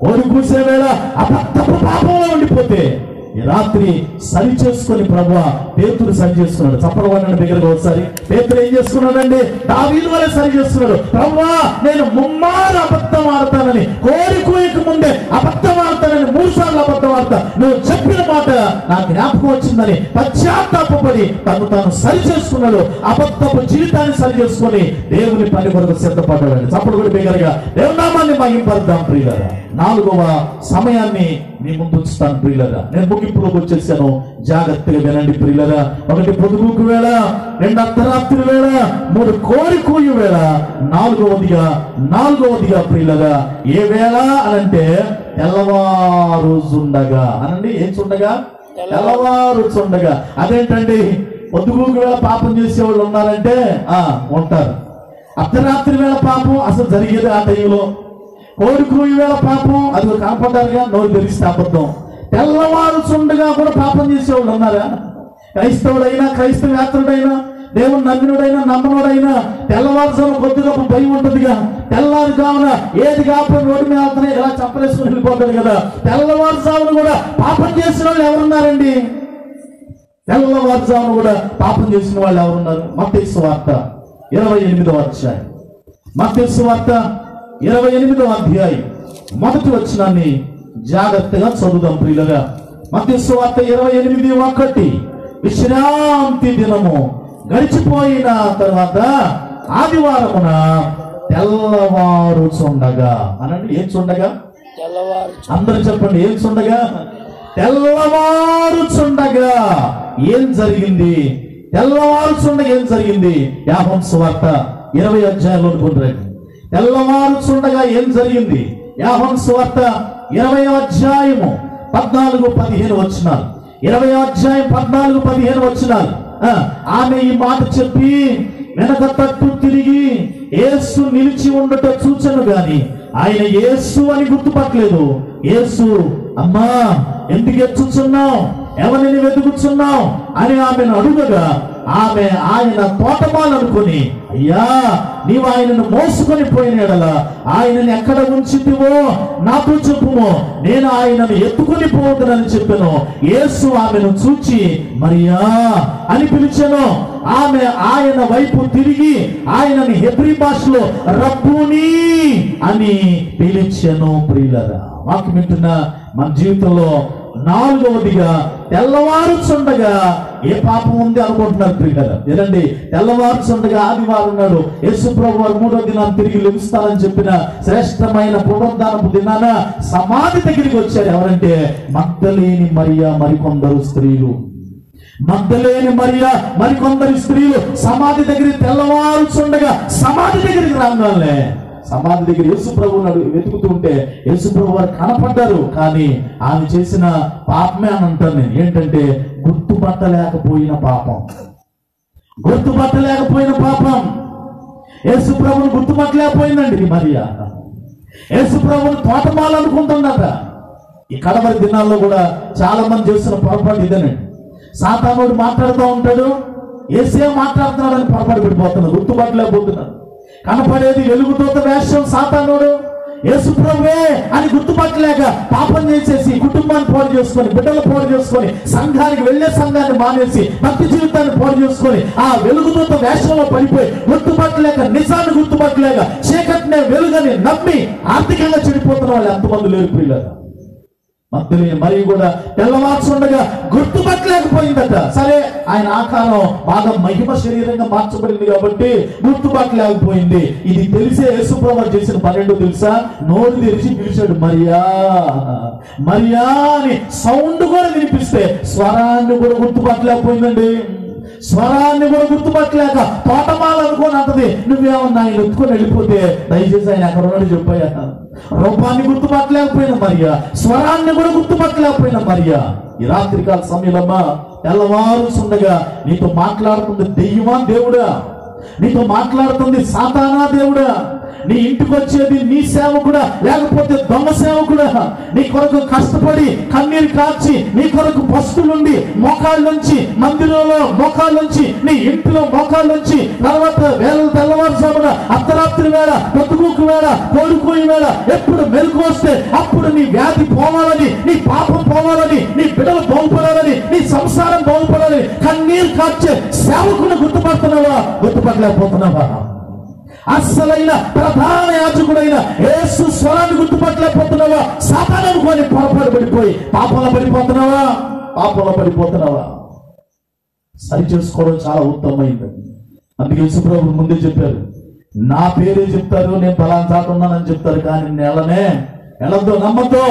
Speaker 1: కోడి కూసే వేళ అబద్ధపు పాపంలో ఉండిపోతే, ఈ రాత్రి సరి చేసుకొని ప్రభువా, పేతురు సరి చేసుకున్నాడు. చప్పడవాడిని దగ్గరగా ఒకసారి పేతురు ఏం చేసుకున్నాడండి? దావీదు వలె సరి చేసుకున్నాడు. ప్రభువా, నేను ముమ్మారు అబద్ధం ఆడతానని, కోడి కూయకు ముందే అబద్ధం ఆడతానని 3 సార్లు అబద్ధం ఆడతా, నువ్వు చెప్పిన మాట నాకు జ్ఞాపకం వచ్చిందని పశ్చాత్తాపడి తాను సరి చేసుకున్నాడు. అబద్ధపు జీవితాన్ని సరి చేసుకొని దేవుని పని కొరకు సిద్ధపడ్డాడు. చప్పడు కూడా బిగ్గరగా దేవునామాన్ని మహింపరుద్దాం ప్రియులారా. 4వ సమయాన్ని మీ ముందు ఉంచుతాను ప్రియులరా. నేను ముగింపులోకి వచ్చేసాను, జాగ్రత్తగా వినండి ప్రియులరా. 1 పొదుగుకు వేళ, 2 అర్ధరాత్రి వేళ, 3 కోడి కూయు వేళ, 4వదిగా ప్రియులరా. ఏ వేళ అనంటే తెల్లవారుచుండగా అనండి. ఏం చుండగా? తెల్లవారుచుండగా. అదేంటండి? పొద్దుగూకు వేళ పాపం చేసేవాళ్ళు ఉన్నారంటే ఉంటారు. అర్ధరాత్రి వేళ పాపం అసలు జరిగేది ఆ టైంలో. కోడి కూయి వేళ పాపం అది కనపడ్డారుగా, నోరు తెరిస్తే అబద్ధం. తెల్లవారుచుండగా కూడా పాపం చేసేవాళ్ళు ఉన్నారా? క్రైస్తవుడైనా, క్రైస్తవేతరుడైనా, దేవుని నమ్మినుడైనా, నమ్మనుడైనా తెల్లవారుజాము కొద్దిగా భయం ఉంటుందిగా. తెల్లారు కావున ఏది కాపురం రోడ్డు మీద వెళ్తున్నాయి, ఇలా చప్పలేసుకుని వెళ్ళిపోతాడు కదా. తెల్లవారుజామును కూడా పాపం చేసిన వాళ్ళు ఎవరున్నారండి? తెల్లవారుజామును కూడా పాపం చేసిన వాళ్ళు ఎవరున్నారు? మత్తయి సువార్త 28వ అధ్యాయం. మత్తయి సువార్త 28వ అధ్యాయం మొదటి వచనాన్ని జాగ్రత్తగా చదువుదాం ప్రియులగా. మత్తయి సువార్త 28:1. విశ్రాంతి దినము గడిచిపోయిన తర్వాత ఆదివారమున తెల్లవారుచుండగా అనండి. ఏం చూడగా? అందరూ చెప్పండి. ఏం చూడగా? తెల్లవారుచుండగా ఏం జరిగింది? తెల్లవారుచుండగా ఏం జరిగింది? యోహాను సువార్త 20వ అధ్యాయంలో అనుకుంటారు. తెల్లవారుచుండగా ఏం జరిగింది? యోహాను సువార్త 20వ అధ్యాయము 14-15 వచనాలు. 20వ అధ్యాయం 14-15 వచనాలు. ఆమె ఈ మాట చెప్పి వెనక తట్టు తిరిగి యేసు నిలిచి ఉండట చూచను గాని ఆయన యేసు అని గుర్తుపట్టలేదు. యేసు, అమ్మా ఎందుకు ఎత్తుచున్నావు, ఎవరిని వెతుకుతున్నావు అని ఆమెను అడుగగా ఆమె ఆయన తోటమాలు అనుకుని, అయ్యా నీవు ఆయనను మోసుకొని పోయిన యెడల ఆయనను ఎక్కడ ఉంచితివో నాతో చెప్పుము, నేను ఆయనను ఎత్తుకొని పోవద్దునని చెప్పాను. యేసు ఆమెను చూచి మరియా అని పిలిచెను. ఆమె ఆయన వైపు తిరిగి ఆయనని హెబ్రీ భాషలో రబ్బూని అని పిలిచెను. ప్రియులారా, వాక్యం వింటున్న మన జీవితంలో నాలుగవదిగా తెల్లవారుచుండగా ఏ పాపం ఉంది అనుకుంటున్నారు ప్రియులారా? ఏదండి, తెల్లవారుచుండగా ఆదివారం నాడు యేసు ప్రభు వారు 3వ దినాన్ని తిరిగి లెగుస్తానని చెప్పిన శ్రేష్టమైన పునరుద్ధానపు దినాన సమాధి దగ్గరికి వచ్చారు. ఎవరంటే మగ్దలేని మరియా మరికొందరు స్త్రీలు. మగ్దలేని మరియా మరికొందరు స్త్రీలు సమాధి దగ్గరికి తెల్లవారుచుండగా సమాధి దగ్గరికి రాగానే సమాధి దగ్గర యేసు ప్రభు నాడు వెతుకుతూ ఉంటే యేసు ప్రభు వారు కనపడ్డారు. కానీ ఆమె చేసిన పాపమే అని అంటాను నేను. ఏంటంటే గుర్తుపట్టలేకపోయిన పాపం. గుర్తుపట్టలేకపోయిన పాపం. యేసు ప్రభుని గుర్తుపట్టలేకపోయిందండి మరియా. యేసు ప్రభుని తోటమాలు అనుకుంటుందట. ఈ కడవరి దినాల్లో కూడా చాలా మంది చేస్తున్న పొరపాటు ఇదేనండి. సాతానుడు మాట్లాడుతూ ఉంటాడు, యేసే మాట్లాడుతున్నాడు అని పొరపాటు పడిపోతున్నాడు, గుర్తుపట్టలేకపోతున్నాడు. కనపడేది వెలుగుతోత వేషం సాతానుడు. యేసు ప్రభువే అని గుర్తుపట్టలేక పాపం చేసేసి కుటుంబాన్ని పాడు చేసుకొని, బిడ్డలు పాడు చేసుకొని, సంఘానికి వెళ్లే సంఘాన్ని మానేసి భక్తి జీవితాన్ని పాడు చేసుకొని ఆ వెలుగుతోత వేషంలో పడిపోయి గుర్తుపట్టలేక, నిజాన్ని గుర్తుపట్టలేక, చీకటినే వెలుగని నమ్మి ఆర్థికంగా చెడిపోతున్న వాళ్ళు ఎంతమంది లేరు ప్రియులారా? మగ్దలేని మరియ కూడా తెల్లవారుచుండగా గుర్తుపట్టలేకపోయిందట. సరే, ఆయన ఆకారం బాగా మహిమ శరీరంగా మార్చబడింది కాబట్టి గుర్తుపట్టలేకపోయింది. ఇది తెలిసే యేసు ప్రభువు చేసిన పన్నెండు తెలుసా? నోరు తెరిచి పిలిచాడు, మరియా మరియా అని. సౌండ్ కూడా వినిపిస్తే స్వరాన్ని కూడా గుర్తుపట్టలేకపోయిందండి. స్వరాన్ని కూడా గుర్తుపట్టలేక తోటమాలు అనుకోని అంటది. నువ్వేమన్నా ఆయన ఎత్తుకొని వెళ్ళిపోతే దయచేసి ఆయన అక్కడ ఉన్నాడు చెప్పాయా. రూపాన్ని గుర్తుపట్టలేకపోయిన మరియా, స్వరాన్ని కూడా గుర్తుపట్టలేకపోయిన మరియా. ఈ రాత్రికాల సమయంలో తెల్లవారుచుండగా నీతో మాట్లాడుతుంది దెయ్యమా దేవుడా? నీతో మాట్లాడుతుంది సాతానా దేవుడా? నీ ఇంటికి వచ్చేది నీ సేవకుడా లేకపోతే దొంగ సేవకుడా? నీ కొరకు కష్టపడి కన్నీరు కార్చి నీ కొరకు పస్తులుండి మోకాళ్ళ నుంచి మందిరంలో మోకాళ్ళ నుంచి నీ ఇంటిలో మోకాళ్ళ నుంచి తర్వాత వేళ తెల్లవారుజామున అర్ధరాత్రి వేళ పొద్దుగూకు వేళ కోరుకోయి వేళ ఎప్పుడు మెలకు వస్తే అప్పుడు నీ వ్యాధి పోవాలని, నీ పాపం పోవాలని, నీ బిడ్డలు బాగుపడాలని, నీ సంసారం బాగుపడాలని కన్నీరు కార్చే సేవకుని గుర్తుపడుతున్నావా? గుర్తుపట్టలేకపోతున్నావా? అస్సలైన ప్రధాన యాజకుడైన యేసు స్వరాన్ని గుర్తుపట్టలేకపోతున్నావా? సాతాను అనుకోని పొరపాటు పడిపోయి పాపంలో పడిపోతున్నావా? పాపంలో పడిపోతున్నావా? సరి చేసుకోవడం చాలా ఉత్తమమైంది. అందుకే యేసు ప్రభు ముందే చెప్పారు, నా పేరే చెప్తారు, నేను ఫలానా చాట ఉన్నానని చెప్తారు, కానీ నేను వెళ్ళద్దు, నమ్మద్దు.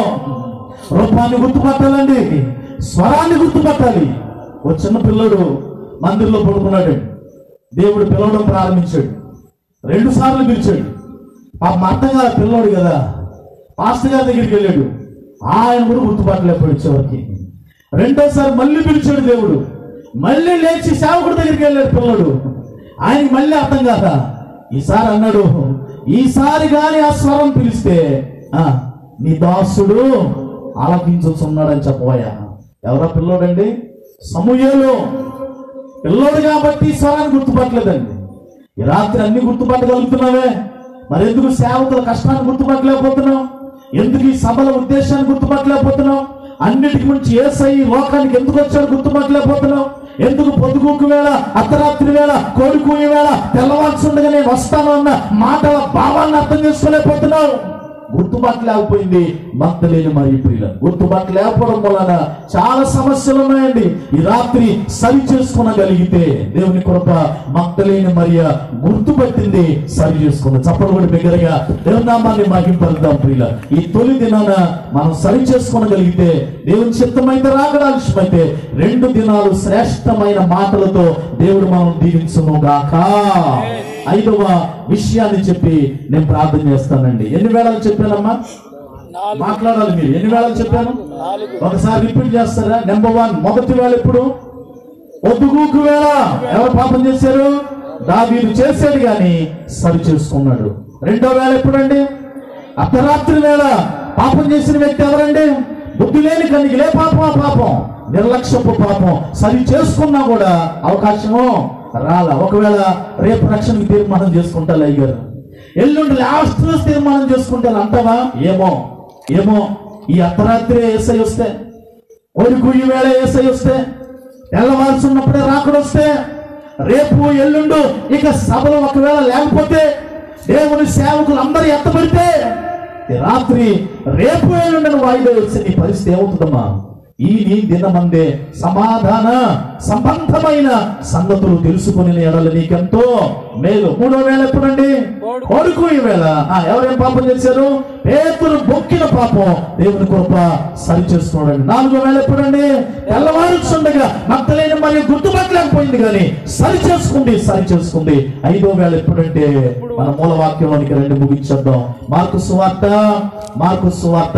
Speaker 1: రూపాన్ని గుర్తుపట్టాలండి, స్వరాన్ని గుర్తుపట్టాలి. ఓ చిన్న పిల్లడు మందిరంలో పడుకున్నాడు. దేవుడు పిలవడం ప్రారంభించాడు. 2 సార్లు పిలిచాడు. పాపం అర్థం కాదు, పిల్లోడు కదా. పాస్టర్ గారి దగ్గరికి వెళ్ళాడు. ఆయన కూడా గుర్తుపట్టలేకపోయాడు. చివరికి 2వ మళ్ళీ పిలిచాడు దేవుడు. మళ్ళీ లేచి సేవకుడి దగ్గరికి వెళ్ళాడు పిల్లోడు. ఆయనకి మళ్ళీ అర్థం కాదా. ఈసారి అన్నాడు, ఈసారి కానీ ఆ స్వరం పిలిస్తే నీ దాసుడు ఆలకించున్నాడని చెప్పబోయా. ఎవరా పిల్లోడండి? సమూయేలు. పిల్లోడు కాబట్టి స్వరాన్ని గుర్తుపట్టలేదండి. ఈ రాత్రి అన్ని గుర్తుపట్టగలుగుతున్నావే, మరి ఎందుకు సేవకుల కష్టాన్ని గుర్తుపట్టలేకపోతున్నావు? ఎందుకు ఈ సభల ఉద్దేశాన్ని గుర్తుపట్టలేకపోతున్నావు? అన్నిటికి మించి యేసయ్య లోకానికి ఎందుకు వచ్చాడు గుర్తుపట్టలేకపోతున్నావు? ఎందుకు పొద్దుగూకు వేళ, అర్ధరాత్రి వేళ, కోడికూయ వేళ, తెల్లవారుచుండగా నేను వస్తాను అన్న మాటల భావాన్ని అర్థం చేసుకోలేకపోతున్నావు? గుర్తుపట్టలేకపోయింది మగ్దలేని మరియ. ప్రియుల, గుర్తుపట్టలేకపోవడం వలన చాలా సమస్యలు ఉన్నాయండి. ఈ రాత్రి సరి చేసుకునగలిగితే దేవుని కృప, మగ్దలేని మరియ గుర్తుపట్టింది, సరి చేసుకున్నది. చప్పలు కూడా బిగ్గరగా దేవుని నామాన్ని మహింపరుద్దాం. ప్రియుల, ఈ తొలి దినాన మనం సరి చేసుకునగలిగితే, దేవుని చిత్తమైతే రాగడాల్సిమైతే 2 దినాలు శ్రేష్టమైన మాటలతో దేవుడు మనం దీవించును గాక. 5వ విషయాన్ని చెప్పి నేను ప్రార్థన చేస్తానండి. ఎన్ని వేళలు చెప్పానమ్మా? మాట్లాడాలి మీరు. ఎన్ని వేళలు చెప్పాను? ఒకసారి రిపీట్ చేస్తారా? నెంబర్ 1, మొదటి వేళ ఎప్పుడు? పొద్దుగూకు వేళ. ఎవరు పాపం చేశారు? దావీదు చేశాడు కానీ సరి చేసుకున్నాడు. 2వ వేళ ఎప్పుడండి? అర్ధరాత్రి వేళ. పాపం చేసిన వ్యక్తి ఎవరండి? బుద్ధి లేని కనికిలే పాపం. ఆ పాపం నిర్లక్ష్యపు పాపం సరి చేసుకున్నా కూడా అవకాశము రాలా. ఒకవేళ రేపు రక్షణకి తీర్మానం చేసుకుంటారు అయ్యారు, ఎల్లుండి లాస్ట్ రోజు తీర్మానం చేసుకుంటారు అంటావా? ఏమో ఏమో ఈ అర్ధరాత్రి ఏసై వస్తే, ఒరుకు ఈ వేళ ఏసై వస్తే, తెల్లవారుచున్నప్పుడే రాకడొస్తే, రేపు ఎల్లుండు ఇక సభలు ఒకవేళ లేకపోతే, దేవుని సేవకులు అందరూ ఎత్తబడితే, రాత్రి రేపు ఎల్లుండని వాయిదా వచ్చి నీ పరిస్థితి ఏమవుతుందమ్మా? ఈ నీ దినమందే సమాధాన సంబంధమైన సంగతులు తెలుసుకుని ఎడల నీకెంతో మేలు. 3వ వేళ ఎప్పుడండి? కొడుకు ఈ వేళ. ఎవరేం పాపం చేశారు? పేతురు బొక్కిన పాపం దేవుని కృప సరి చేస్తున్నాడండి. 4వ వేళ ఎప్పుడండి? తెల్లవారుచుండగా మగ్దలేని మరియు గుర్తుపట్టలేకపోయింది కానీ సరి చేసుకుంది. 5వ వేళ ఎప్పుడంటే మన మూలవాక్యంలోనికి రండి, ముగించేద్దాం. మార్కు సువార్త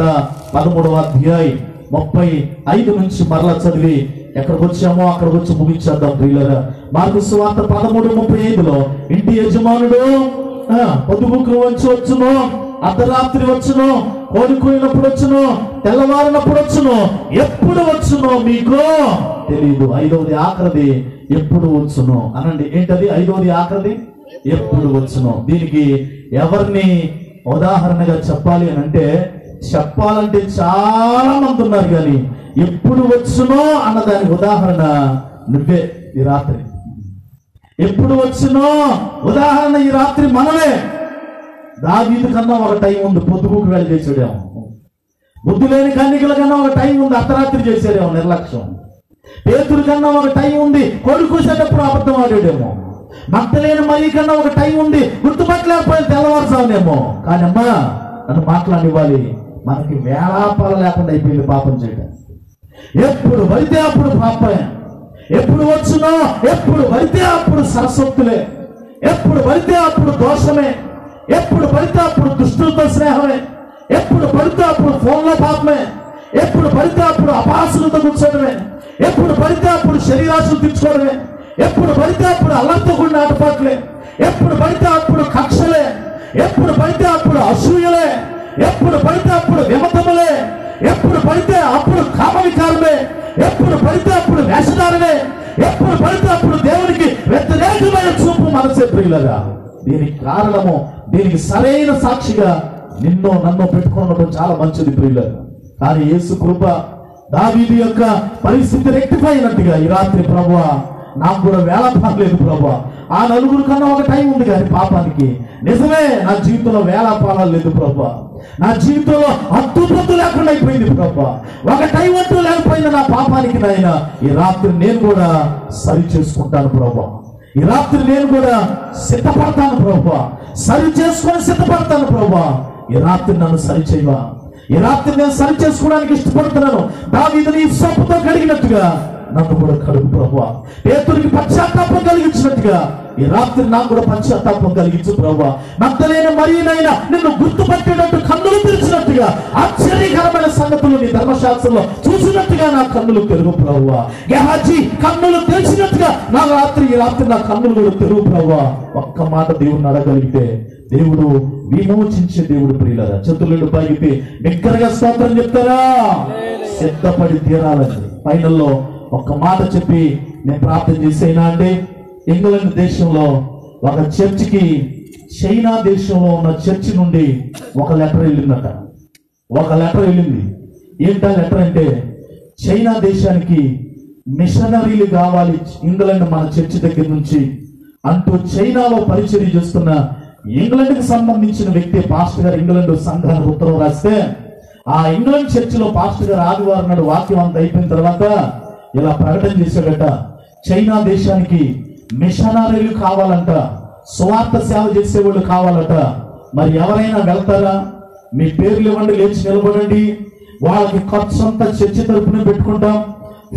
Speaker 1: 13వ అధ్యాయం 35 నుంచి మరలా చదివి ఎక్కడికి వచ్చామో అక్కడికి వచ్చి ముగించేద్దాం ప్రియులారా. మార్కు సువార్త 13:35లో ఇంటి యజమానుడు పొద్దుగుకు వచ్చును, అర్ధరాత్రి వచ్చును, కోడుకున్నప్పుడు వచ్చును, తెల్లవారినప్పుడు వచ్చును, ఎప్పుడు వచ్చునో మీకు తెలియదు. 5వది ఆఖరిది ఎప్పుడు వచ్చును అనండి. ఏంటది 5వది ఆఖరిది? ఎప్పుడు వచ్చును. దీనికి ఎవరిని ఉదాహరణగా చెప్పాలి అని అంటే, చెప్పాలంటే చాలా మంది ఉన్నారు కానీ ఎప్పుడు వచ్చునో అన్నదానికి ఉదాహరణ నువ్వే. ఈ రాత్రి ఎప్పుడు వచ్చునో ఉదాహరణ ఈ రాత్రి మనమే. దావీదు కన్నా ఒక టైం ఉంది, పొద్దుగుకు వెళ్ళి చేసాడేమో. బుద్ధి లేని కన్నికల కన్నా ఒక టైం ఉంది, అర్ధరాత్రి చేసాడేమో నిర్లక్ష్యం. పేతురు కన్నా ఒక టైం ఉంది, కొడుకుసేటప్పుడు అబద్ధం ఆడాడేమో. మగ్దలేని మరి కన్నా ఒక టైం ఉంది, గుర్తుపట్టలేకపోయిన తెల్లవారుజామునేమో. కానీ అమ్మా నన్ను మాట్లాడివ్వాలి, మనకి వేళాపాల లేకుండా అయిపోయింది పాపం చేయడం. ఎప్పుడు పడితే అప్పుడు పాపమే, ఎప్పుడు వచ్చునో ఎప్పుడు పడితే అప్పుడు సరస్వతులే, ఎప్పుడు పడితే అప్పుడు దోషమే, ఎప్పుడు పడితే అప్పుడు దుష్టులతో స్నేహమే, ఎప్పుడు పడితే అప్పుడు ఫోన్లో పాపమే, ఎప్పుడు పడితే అప్పుడు అపాసులతో కూర్చోవడమే, ఎప్పుడు పడితే అప్పుడు శరీరాశులు తెచ్చుకోవడమే, ఎప్పుడు పడితే అప్పుడు అల్లరితో కూడిన ఆటపాట్లే, ఎప్పుడు పడితే అప్పుడు కక్షలే, ఎప్పుడు పడితే అప్పుడు అసూయలే, ఎప్పుడు పడితే అప్పుడు విమతములే, ఎప్పుడు పడితే అప్పుడు కామవికారమే, ఎప్పుడు పడితే అప్పుడు వేషధారమే, ఎప్పుడు పడితే అప్పుడు దేవునికి వ్యతిరేకమైన చూపు మనసే ప్రియులగా. దీనికి కారణము, దీనికి సరైన సాక్షిగా నిన్నో నన్ను పెట్టుకోవడం చాలా మంచిది ప్రియులగా. కానీ యేసు కృప దావీదు యొక్క పరిస్థితి రెక్టిఫై అయినట్టుగా ఈ రాత్రి ప్రభువా నాకు కూడా వేళాపాలం లేదు ప్రభువా. ఆ నలుగురు కన్నా ఒక టైం ఉంది కానీ పాపానికి నిజమే నా జీవితంలో వేళాపాలాలు లేదు ప్రభువా. నా జీవితంలో అద్భుతం లేకుండా అయిపోయింది ప్రభువా. ఒక టైం అంటూ లేకపోయింది నా పాపానికి. నాయన ఈ రాత్రి నేను కూడా సరి చేసుకుంటాను ప్రభువా. ఈ రాత్రి నేను కూడా సిద్ధపడతాను ప్రభువా. సరి చేసుకొని సిద్ధపడతాను ప్రభువా. ఈ రాత్రి నన్ను సరి చేయవా. ఈ రాత్రి నేను సరి చేసుకోవడానికి ఇష్టపడుతున్నాను. దావీదుని సోపుతో కడిగినట్టుగా నన్ను కూడా కడుగు ప్రభువా. పేతురికి పశ్చాత్తాపం కలిగించినట్టుగా ఈ రాత్రి నాకు కూడా పశ్చాత్తాపం కలిగించు ప్రభువా. మగ్దలేని మరియనైనా నిన్ను గుర్తుపట్టేటట్టు కన్నులు తెరిచినట్టుగా ఆశ్చర్యకరమైన సంగతులు నీ ధర్మశాస్త్రంలో చూసినట్టుగా నా కన్నులు తెరుగు ప్రభువా. గెహాజీ కన్నులు తెరిచినట్టుగా ఈ రాత్రి నా కన్నులు కూడా తెరుగు ప్రభువా. ఒక్క మాట దేవుడిని అడగలిగితే దేవుడు విమోచించే దేవుడు ప్రియులారా. చేతులు పైకి బిగ్గరగా స్తోత్రం చెప్తారా? సిద్ధపడి తీరాలని ఫైనల్లో ఒక్క మాట చెప్పి నేను ప్రార్థన చేసేనా అండి. ఇంగ్లాండ్ దేశంలో ఒక చర్చికి చైనా దేశంలో ఉన్న చర్చి నుండి ఒక లెటర్ వెళ్ళిందట. ఒక లెటర్ వెళ్ళింది. ఏంటా లెటర్ అంటే, చైనా దేశానికి మిషనరీలు కావాలి ఇంగ్లాండ్ మన చర్చి దగ్గర నుంచి అంటూ చైనాలో పరిచర్య చేస్తున్న ఇంగ్లాండ్కి సంబంధించిన వ్యక్తి పాస్టర్ గారు ఇంగ్లాండ్ సంఘానికి ఉత్తరం రాస్తే, ఆ ఇంగ్లాండ్ చర్చిలో పాస్టర్ గారు ఆదివారం నాడు వాక్యం అంతా అయిపోయిన తర్వాత ఇలా ప్రకటన చేశాడట, చైనా దేశానికి మిషనరీలు కావాలంట, స్వార్థ సేవ చేసేవాళ్ళు కావాలట. మరి ఎవరైనా వెళ్తారా? మీ పేర్లు ఇవ్వండి, లేచి నిలబడండి. వాళ్ళకి ఖర్చు అంతా చర్చి తరపున పెట్టుకుంటాం.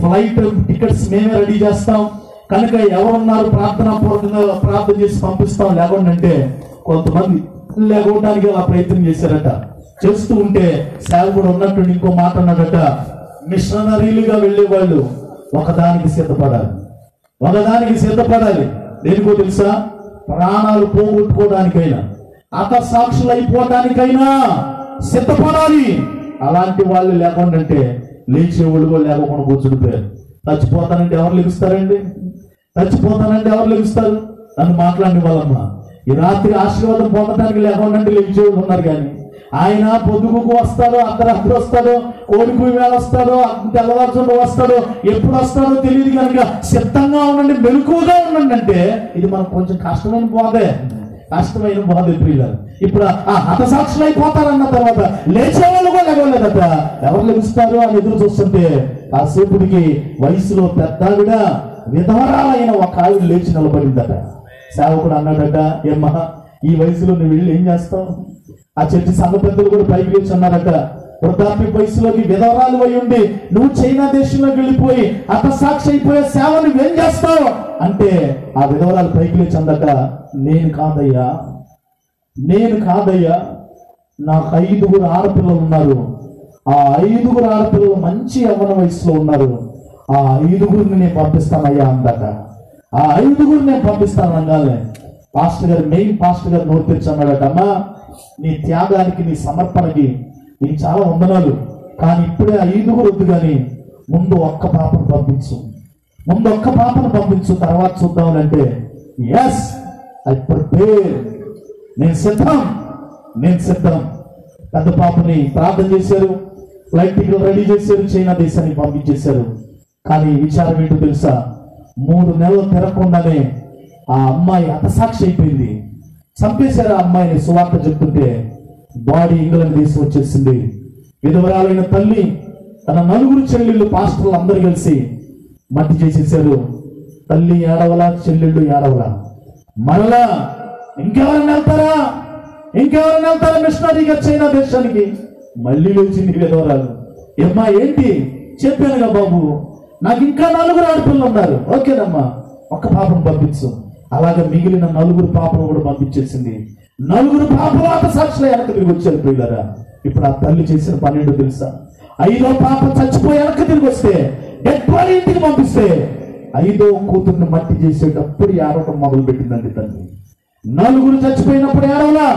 Speaker 1: ఫ్లైట్ టికెట్స్ మేమే రెడీ చేస్తాం. కనుక ఎవరున్నారు ప్రార్థన చేసి పంపిస్తాం లేకుండా అంటే కొంతమంది లేకపోవడానికి అలా ప్రయత్నం చేశారట. చేస్తూ ఉంటే సేవకుడు ఉన్నట్టు ఇంకో మాట అన్నాడట, మిషనరీలుగా వెళ్ళే వాళ్ళు ఒకదానికి సిద్ధపడాలి. దేనికో తెలుసా? ప్రాణాలు పోగొట్టుకోవడానికైనా హతసాక్షులు అయిపోవడానికైనా సిద్ధపడాలి. అలాంటి వాళ్ళు లేకుండా అంటే లేచేవాళ్ళు కూడా లేకుండా కూర్చుండిపోయారు. చచ్చిపోతానంటే ఎవరు లెగుస్తారండి? చచ్చిపోతానంటే ఎవరు లెగుస్తారు? నన్ను మాట్లాడిన వాళ్ళమ్మా ఈ రాత్రి ఆశీర్వాదం పొందడానికి లేకుండా లేచేవాళ్ళు ఉన్నారు. కానీ ఆయన పొద్దుగుకు వస్తాడో, అర్ధరాత్రి వస్తాడో, కోడికు వేళ వస్తాడో, తెల్లవారుజామున వస్తాడో, ఎప్పుడు వస్తాడో తెలియదు. కనుక సిద్ధంగా ఉండండి, మెలకువగా ఉండండి. అంటే ఇది మనకు కొంచెం కష్టమైన బోధే, కష్టమైన బోధ. ఇప్పుడు ఆ హతసాక్షులు అయిపోతారన్న తర్వాత లేచేవాళ్ళు కూడా లేవలేదట. ఎవరు లెగుస్తారు అని ఎదురు చూస్తుంటే కాసేపుడికి వయసులో పెద్దావిడ విధవరాలైన ఒక ఆవిడ లేచి నిలబడిందట. సేవకుడు అన్నాడట, ఏమ్మా ఈ వయసులో నువ్వు వెళ్ళి ఏం చేస్తావు? ఆ చర్చి సంఘ పెద్దలు కూడా పైకి లేచి అన్నారట, వృద్ధాప్య వయసులోకి విధవరాలు అయి ఉండి నువ్వు చైనా దేశంలోకి వెళ్ళిపోయి హతసాక్షి అయిపోయే సేవ నువ్వేం చేస్తావు అంటే ఆ విధవరాలు పైకి లేచి అందట, నేను కాదయ్యా, నాకు 5 ఆడపిల్లలు ఉన్నారు. ఆ 5 ఆడపిల్లలు మంచి యవ్వన వయసులో ఉన్నారు. ఆ 5 నేను పంపిస్తానయ్యా అందట. ఆ 5 నేను పంపిస్తాను అనగానే పాస్టర్ గారు, మెయిన్ పాస్టర్ గారు నోరు తెరిచి అన్నాడట, అమ్మా నీ త్యాగానికి, నీ సమర్పణకి నీకు చాలా వందనాలు. కానీ ఇప్పుడే 5 వద్దు, కానీ ముందు ఒక్క పాపను పంపించు, తర్వాత చూద్దామనంటే ఎస్ ఐ ప్రిపేర్, నేను సిద్ధం. పెద్ద పాపని ప్రార్థన చేశారు, ఫ్లైట్ టికెట్ రెడీ చేశారు, చైనా దేశానికి పంపించేశారు. కానీ విచారం ఏంటో తెలుసా? 3 నెలలు తిరగకుండానే ఆ అమ్మాయి హతసాక్షి అయిపోయింది. చంపేశారు ఆ అమ్మాయిని. సువార్త చెప్తుంటే బాడీ ఇంగ్లాండ్ దేశం వచ్చేసింది. విధవరాలైన తల్లి తన 4 చెల్లెళ్ళు పాస్టర్లు అందరూ కలిసి మట్టి చేసేసారు. తల్లి ఏడవలా, చెల్లెళ్ళు ఏడవలా. మరలా ఇంకెవరైనా వెళ్తారా మిషనరీగా చైనా దేశానికి? మళ్ళీ లేచింది విధవరాలు. ఏమ్మా ఏంటి? చెప్పానుగా బాబు, నాకు ఇంకా 4 ఆడపిల్లలు ఉన్నారు. ఓకేనమ్మా, ఒక్క పాపను పంపించు. అలాగే మిగిలిన 4 పాపలు కూడా పంపించేసింది. 4 పాపలు హతసాక్షులు వెనక్కి తిరిగి వచ్చారు పిల్లరా. ఇప్పుడు ఆ తల్లి చేసిన పని ఏంటో తెలుసా? 5వ పాప చచ్చిపోయి వెనక్కి తిరిగి వస్తే డెడ్ బాడీ ఇంటికి పంపిస్తే 5వ కూతుర్ని మట్టి చేసేటప్పుడు ఏడవటం మొదలు పెట్టిందండి తల్లి. 4 చచ్చిపోయినప్పుడు ఏడవలా,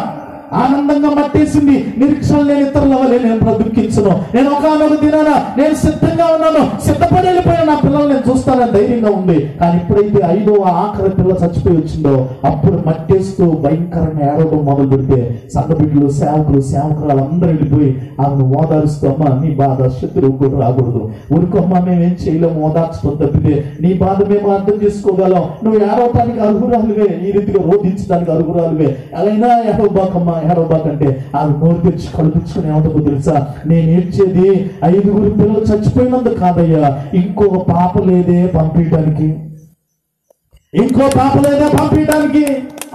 Speaker 1: ఆనందంగా మట్టేసింది. నిరీక్షణ లేని ఇతరుల వల్ల నేను బ్రతుకించను, నేను ఒకనొక దినాన నేను సిద్ధంగా ఉన్నాను, సిద్ధపడి వెళ్ళిపోయిన నా పిల్లలు నేను చూస్తానని ధైర్యంగా ఉంది. కానీ ఎప్పుడైతే 5వ ఆఖరి పిల్ల చచ్చిపోయి వచ్చిందో అప్పుడు మట్టేస్తూ భయంకరంగా ఏడవడం మొదలు పెడితే సంఘ బిడ్డలు, సేవకురాలు అందరూ వెళ్ళిపోయి ఆమెను ఓదారుస్తూ, అమ్మ నీ బాధ శత్రువు కూడా రాకూడదు, ఊరుకోమ్మా మేమేం చేయలేము, ఓదార్చడం తప్పితే నీ బాధ మేము అర్థం చేసుకోగలం, నువ్వు ఏడవటానికి అర్హురాలువే, ఈ రీతిగా రోధించడానికి అర్హురాలువే, అలాగైనా ఏడవబాకమ్మా ఏడవబాకంటే ఆమె నోరు తెచ్చి కల్పించుకుని ఏమంటుందో తెలుసా? నేను ఏడ్చేది 5 పిల్లలు చచ్చిపోయినందుకు కాదయ్యా, ఇంకో పాప లేదే పంపించడానికి,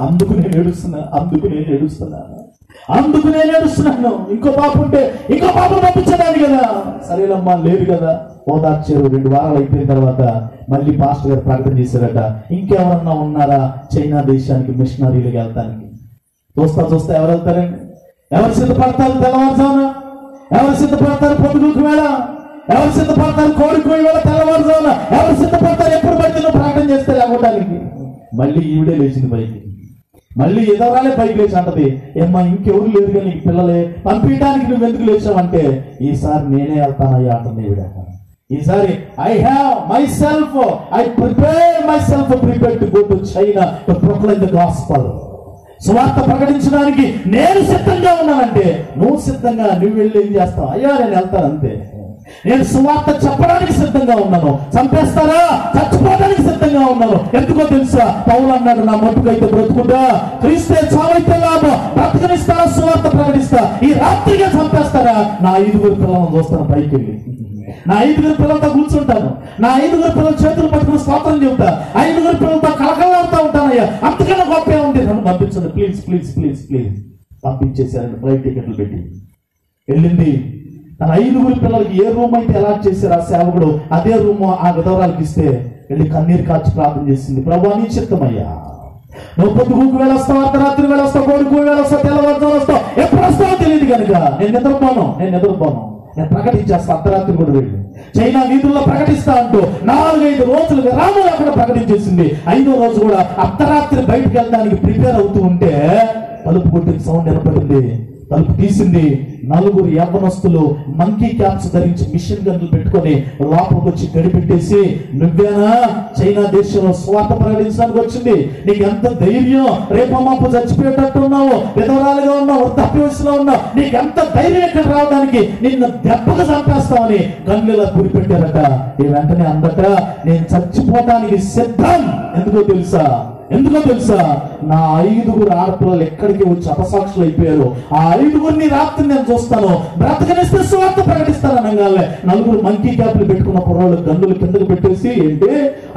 Speaker 1: అందుకు నేను ఏడుస్తున్నాను. ఇంకో పాప ఉంటే ఇంకో పాప పంపించడానికి కదా. సరేనమ్మా లేదు కదా, ఓదార్చారు. 2 వారాలు అయిపోయిన తర్వాత మళ్ళీ పాస్టర్ గారు ప్రకటన చేశారట, ఇంకెవరన్నా ఉన్నారా చైనా దేశానికి మిషనరీలకు వెళ్తానికి? చూస్తా ఎవరు వెళ్తారండి? ఎవరు సిద్ధపడతారు తెల్లవారుజామున? ఎవరు సిద్ధపడతారు పొద్దుగుకు వేళ? ఎవరు సిద్ధపడతారు కోడికి వేళ తెల్లవారుజామున? ఎవరు సిద్ధపడతారు ఎప్పుడు పడితే ప్రకటన చేస్తే లేవడానికి? మళ్ళీ ఈవిడే లేచింది పైకి, మళ్ళీ ఎదరాలే పైకి లేచి అంటది, ఏమ్మా ఇంకెవరు లేరు కానీ నీకు పిల్లలే పంపించడానికి నువ్వు ఎందుకు లేచావంటే ఈసారి నేనే వెళ్తానయ్యా అంటుంది ఈవిడ. ఈసారి I prepare myself prepared to go to China to proclaim the gospel. సువార్త ప్రకటించడానికి నేను సిద్ధంగా ఉన్నానంటే నువ్వు వెళ్ళి ఏం చేస్తావు? అయ్యా నేను వెళ్తాను అంతే. నేను సువార్త చెప్పడానికి సిద్ధంగా ఉన్నాను, చంపేస్తారా చచ్చిపోవడానికి సిద్ధంగా ఉన్నాను. ఎందుకో తెలుసా? పౌలు అన్నాడు, నా మట్టుకైతే బ్రతుకుంటా, క్రీస్తే చావైతే లాభం, బ్రతకనిస్తారా సువార్త ప్రకటిస్తా, ఈ రాత్రిగా చంపేస్తారా? నా 5 పిల్లలను చూస్తాను పైకి వెళ్ళి, నా 5 పిల్లలతో కూర్చుంటాను, నా 5 పిల్లల చేతులు పట్టుకుని స్తోత్రం చెబుతా, 5 పిల్లలతో కలకలాడుతూ ఉంటానయ్యా, అంతకన్నా గొప్ప ఉంది, నన్ను పంపించండి ప్లీజ్. పంపించేశారండి. ఫ్లైట్ టికెట్లు పెట్టి వెళ్ళింది. తన 5 పిల్లలకి ఏ రూమ్ అయితే అలాట్ చేశారు ఆ సేవకుడు, అదే రూమ్ ఆ విధవరాలకి ఇస్తే వెళ్ళి కన్నీరు కార్చి ప్రార్థన చేసింది, ప్రభువా నీ చిత్తమయ్యా, నువ్వు పొద్దుగుకు వెళ్ళొస్తావు, అర్ధరాత్రి వెళ్ళొస్తావు, కోడికు వెళ్ళొస్తావు, తెల్లవారుజామున వస్తావు, ఎప్పుడు వస్తావో తెలియదు కనుక నేను నిద్రపోను, నేను ప్రకటించేస్తా. అర్ధరాత్రి కూడా వెళ్ళి చైనా వీధుల్లో ప్రకటిస్తా అంటూ 4-5 రోజులు విరామం అక్కడ ప్రకటించేసింది. 5వ రోజు కూడా అర్ధరాత్రి బయటకు వెళ్ళడానికి ప్రిపేర్ అవుతూ ఉంటే తలుపు కొట్టిన సౌండ్ వినపడింది. తలుపు తీసింది. నలుగురు యవ్వనస్తులు మంకీ క్యాప్స్ ధరించి మిషన్ గన్లు పెట్టుకొని లోపలికి వచ్చి గడిపెట్టేసి, నువ్వేనా చైనా దేశంలో స్వార్థ ప్రకటించడానికి వచ్చింది? నీకు ఎంత ధైర్యం? రేపమ్మాపు చచ్చిపోయేటట్టు ఉన్నావు, విధవరాలుగా ఉన్నావు, వృద్ధాప్య వయసులో ఉన్నావు, నీకు ఎంత ధైర్యం ఇక్కడ రావడానికి? నిన్ను దెబ్బగా చంపేస్తామని గన్నులా గురిపెట్టారట. ఈ వెంటనే అందట, నేను చచ్చిపోవడానికి సిద్ధం. ఎందుకో తెలుసా? నా 5 ఆడపిల్లలు ఎక్కడికి వచ్చి అపసాక్షులు అయిపోయారు. ఆ 5 రాత్రి నేను చూస్తాను, బ్రతకనిస్తే స్వార్థ ప్రకటిస్తాను అనగానే 4 మంకీ క్యాప్లు పెట్టుకున్న కుర్రాళ్ళు గన్నులు కిందకు పెట్టేసి, ఏంటి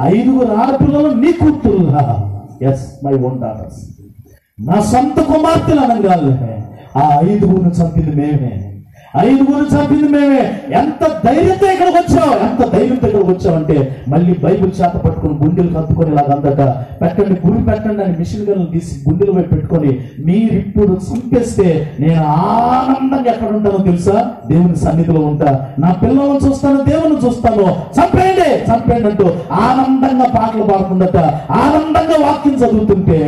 Speaker 1: 5 ఆడపిల్లలు నీ కూతురులా? ఎస్, మై ఓన్ డాటర్స్, నా సొంత కుమార్తెలు అనగానే ఆ 5 చంపింది మేమే. 5 చంపింది మేమే. ఎంత ధైర్యంతో ఇక్కడికి వచ్చావు అంటే మళ్ళీ బైబిల్ చేత పట్టుకొని గుండెలు కత్తుకొని ఇలాగందట, పెట్టండి, గురి పెట్టండి అని మిషన్ గన్ను తీసి గుండెల వైపు పెట్టుకొని, మీరు ఇప్పుడు చంపేస్తే నేను ఆనందంగా ఎక్కడ ఉంటానో తెలుసా? దేవుని సన్నిధిలో ఉంటా. నా పిల్లలను చూస్తాను, దేవుని చూస్తాను. చంపేయండి అంటూ ఆనందంగా పాటలు పాడుతుందట. ఆనందంగా వాక్యం చదువుతుంటే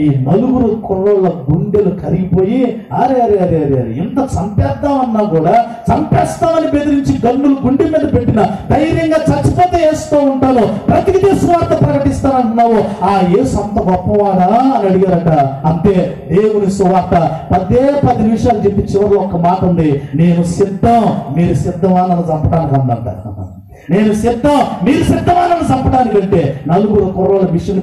Speaker 1: ఈ 4 కుర్రోళ్ళ గుండెలు కరిగిపోయి, అరే అరే అరే అరే ఎంత చంపేద్దామన్నా కూడా చంపేస్తామని బెదిరించి గన్నులు గుండె మీద పెట్టిన, ధైర్యంగా చచ్చిపోతే వేస్తూ ఉంటాను, బ్రతికితే స్వార్థ ప్రకటిస్తానంటున్నావు, ఆ యేసు అంత గొప్పవాడా అని అడిగారట. అంతే, దేవుని సువార్త 10 నిమిషాలు చెప్పి చివరిలో ఒక మాట ఉంది, నేను సిద్ధం, మీరు సిద్ధమా నన్ను చంపడానికి అందంట. నేను సిద్ధం, మీరు సిద్ధమా నన్ను చంపడానికంటే 4 కుర్రోళ్ళ మిషన్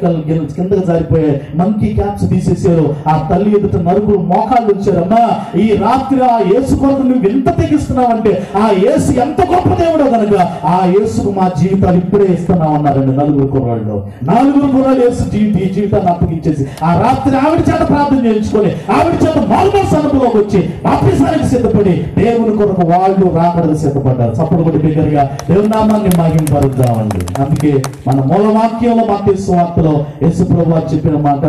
Speaker 1: కిందకు జారిపోయే మంకీ క్యాప్స్ తీసేసారు. ఆ తల్లి ఎదుట 4 మోకాళ్ళు వచ్చారమ్మా, ఈ రాత్రి ఆ యేసు కొరకు నువ్వు ఎంత తెగిస్తున్నావంటే, ఆ యేసు ఎంత గొప్ప దేవుడో కనుక ఆ యేసుకు మా జీవితాలు ఇప్పుడే ఇస్తున్నావు అన్నారండి 4 కుర్రాళ్ళు. 4 కుర్రాళ్ళు యేసు జీవితాన్ని అప్పగించేసి ఆ రాత్రి ఆవిడ చేత ప్రార్థన చేయించుకొని, ఆవిడ చేత మారుమూల సన్నపులోకి వచ్చి బాప్తిసానికి సిద్ధపడి దేవుని కొరకు వాళ్ళు రాకడకు సిద్ధపడ్డారు. చప్పుడు కొట్టి బిగ్గరగా దేవుని నామాన్ని మహింపరుద్దామండి. అందుకే మన మూలవాక్యంలో మత్తయి సువార్తలో యేసు ప్రభువు చెప్పిన మాట,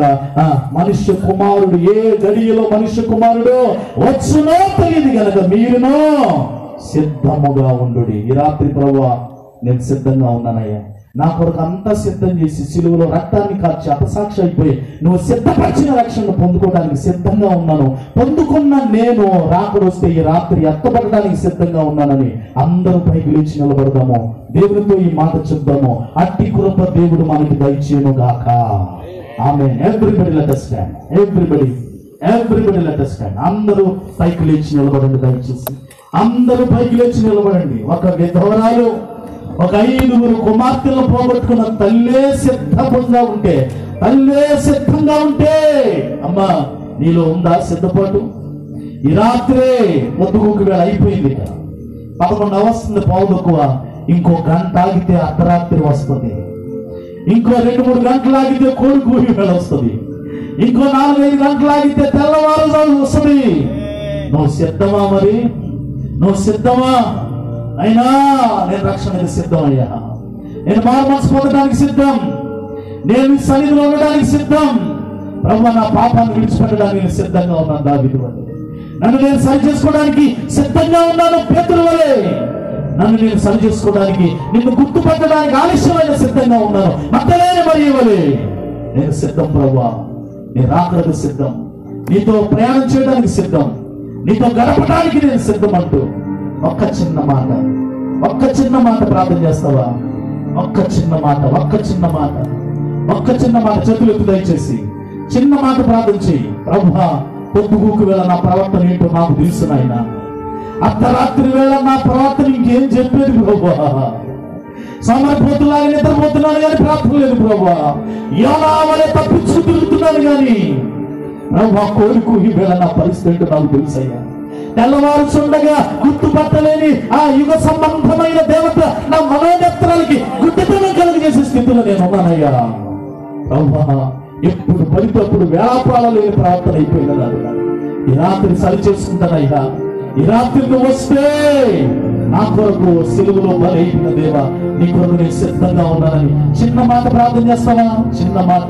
Speaker 1: మనుష్య కుమారుడు ఏ గడియలో మనుష్య కుమారుడు వచ్చునో తెలియదు గనక మీరును సిద్ధముగా ఉండు. ఈ రాత్రి ప్రభువా నేను సిద్ధంగా ఉన్నానయ్యా, నా కొరకు అంతా సిద్ధం చేసి సిలువలో రక్తాన్ని కార్చి అపసాక్షి అయిపోయి నువ్వు సిద్ధపరిచిన రక్షణ పొందుకోవడానికి సిద్ధంగా ఉన్నాను. పొందుకున్న నేను రాకడొస్తే ఈ రాత్రి ఎత్తబడడానికి సిద్ధంగా ఉన్నానని అందరూ పైకి లేచి నిలబడదాము. దేవునితో ఈ మాట చెప్దాము. అట్టి కృప దేవుడు మనకి దయచేయును గాక. ఆమేన్. Everybody let us stand. Everybody let us stand. అందరూ పైకి లేచి నిలబడండి. దయచేసి అందరూ పైకి లేచి నిలబడండి. ఒక విధవరాలు, ఒక 5 కుమార్తెలను పోగొట్టుకున్న తల్లే సిద్ధంగా ఉంటే అమ్మా నీలో ఉందా సిద్ధపాటు? ఈ రాత్రే పొద్దుగూకి వేళ అయిపోయింది, 11 వస్తుంది, పావుదక్కువ. ఇంకో గంట ఆగితే అర్ధరాత్రి వస్తుంది, ఇంకో 2-3 గంటలు ఆగితే కోడి వేళ వస్తుంది, ఇంకో 4-5 గంటలు ఆగితే తెల్లవారుజాము వస్తుంది. నువ్వు సిద్ధమా? మరి నువ్వు సిద్ధమా? అయినా నేను రక్షణకి సిద్ధం అయ్యా, నేను మారు మనసు పొందడానికి సిద్ధం, నేను సన్నిధిలో ఉండడానికి సిద్ధం, ప్రభువా నా పాపాన్ని విడిచిపెట్టడానికి సిద్ధంగా ఉన్నాను. దావీదు వలె నన్ను నేను సరి చేసుకోవడానికి సిద్ధంగా ఉన్నాను. పేతురు వలె నన్ను నేను సరి చేసుకోవడానికి, నిన్ను గుర్తుపట్టడానికి ఆలస్యమైన సిద్ధంగా ఉన్నాను. మగ్దలేనే మరియ వలె నేను సిద్ధం ప్రభువా, నీ రాకడకు సిద్ధం, నీతో ప్రయాణం చేయడానికి సిద్ధం, నీతో గడపడానికి నేను సిద్ధం అంటూ ఒక్క చిన్న మాట ప్రార్థన చేస్తావా? ఒక్క చిన్న మాట చేతులకు దయచేసి చిన్న మాట ప్రార్థన చేయి. ప్రభువా పొద్దుగూకు వేళ నా ప్రవర్తన ఏంటో నాకు తెలుసు నాయనా, అర్ధరాత్రి వేళ నా ప్రవర్తన ఇంకేం చెప్పేది ప్రభువా, సమర్పోతులాగా నిద్రపోతున్నాను కానీ ప్రార్థన లేదు ప్రభువా, యోనా వలె తప్పించు తిరుగుతున్నాను కానీ ప్రభువా కోరికు ఈ వేళ నా పరిస్థితి నాకు తెలుసయ్యా. తెల్లవారుచుండగా గుర్తుపట్టలేని ఆ యుగ సంబంధమైన దేవత నా మనోనేత్రాలకి గుడ్డితనం కలుగజేసే స్థితిలో నేను ఉన్నానయ్యా. ప్రభువా ఎప్పుడు పడితే అప్పుడు వేళాపాల లేని ప్రవర్తన అయిపోయినది. ఈ రాత్రి సరి చేసుకుంటానయ్యా. ఈ రాత్రి నువ్వు వస్తే నా కొరకు సిలువలో బలైన దేవా నీ కొరకు నేను సిద్ధంగా ఉన్నానని చిన్న మాట ప్రార్థన చేస్తావా? చిన్న మాట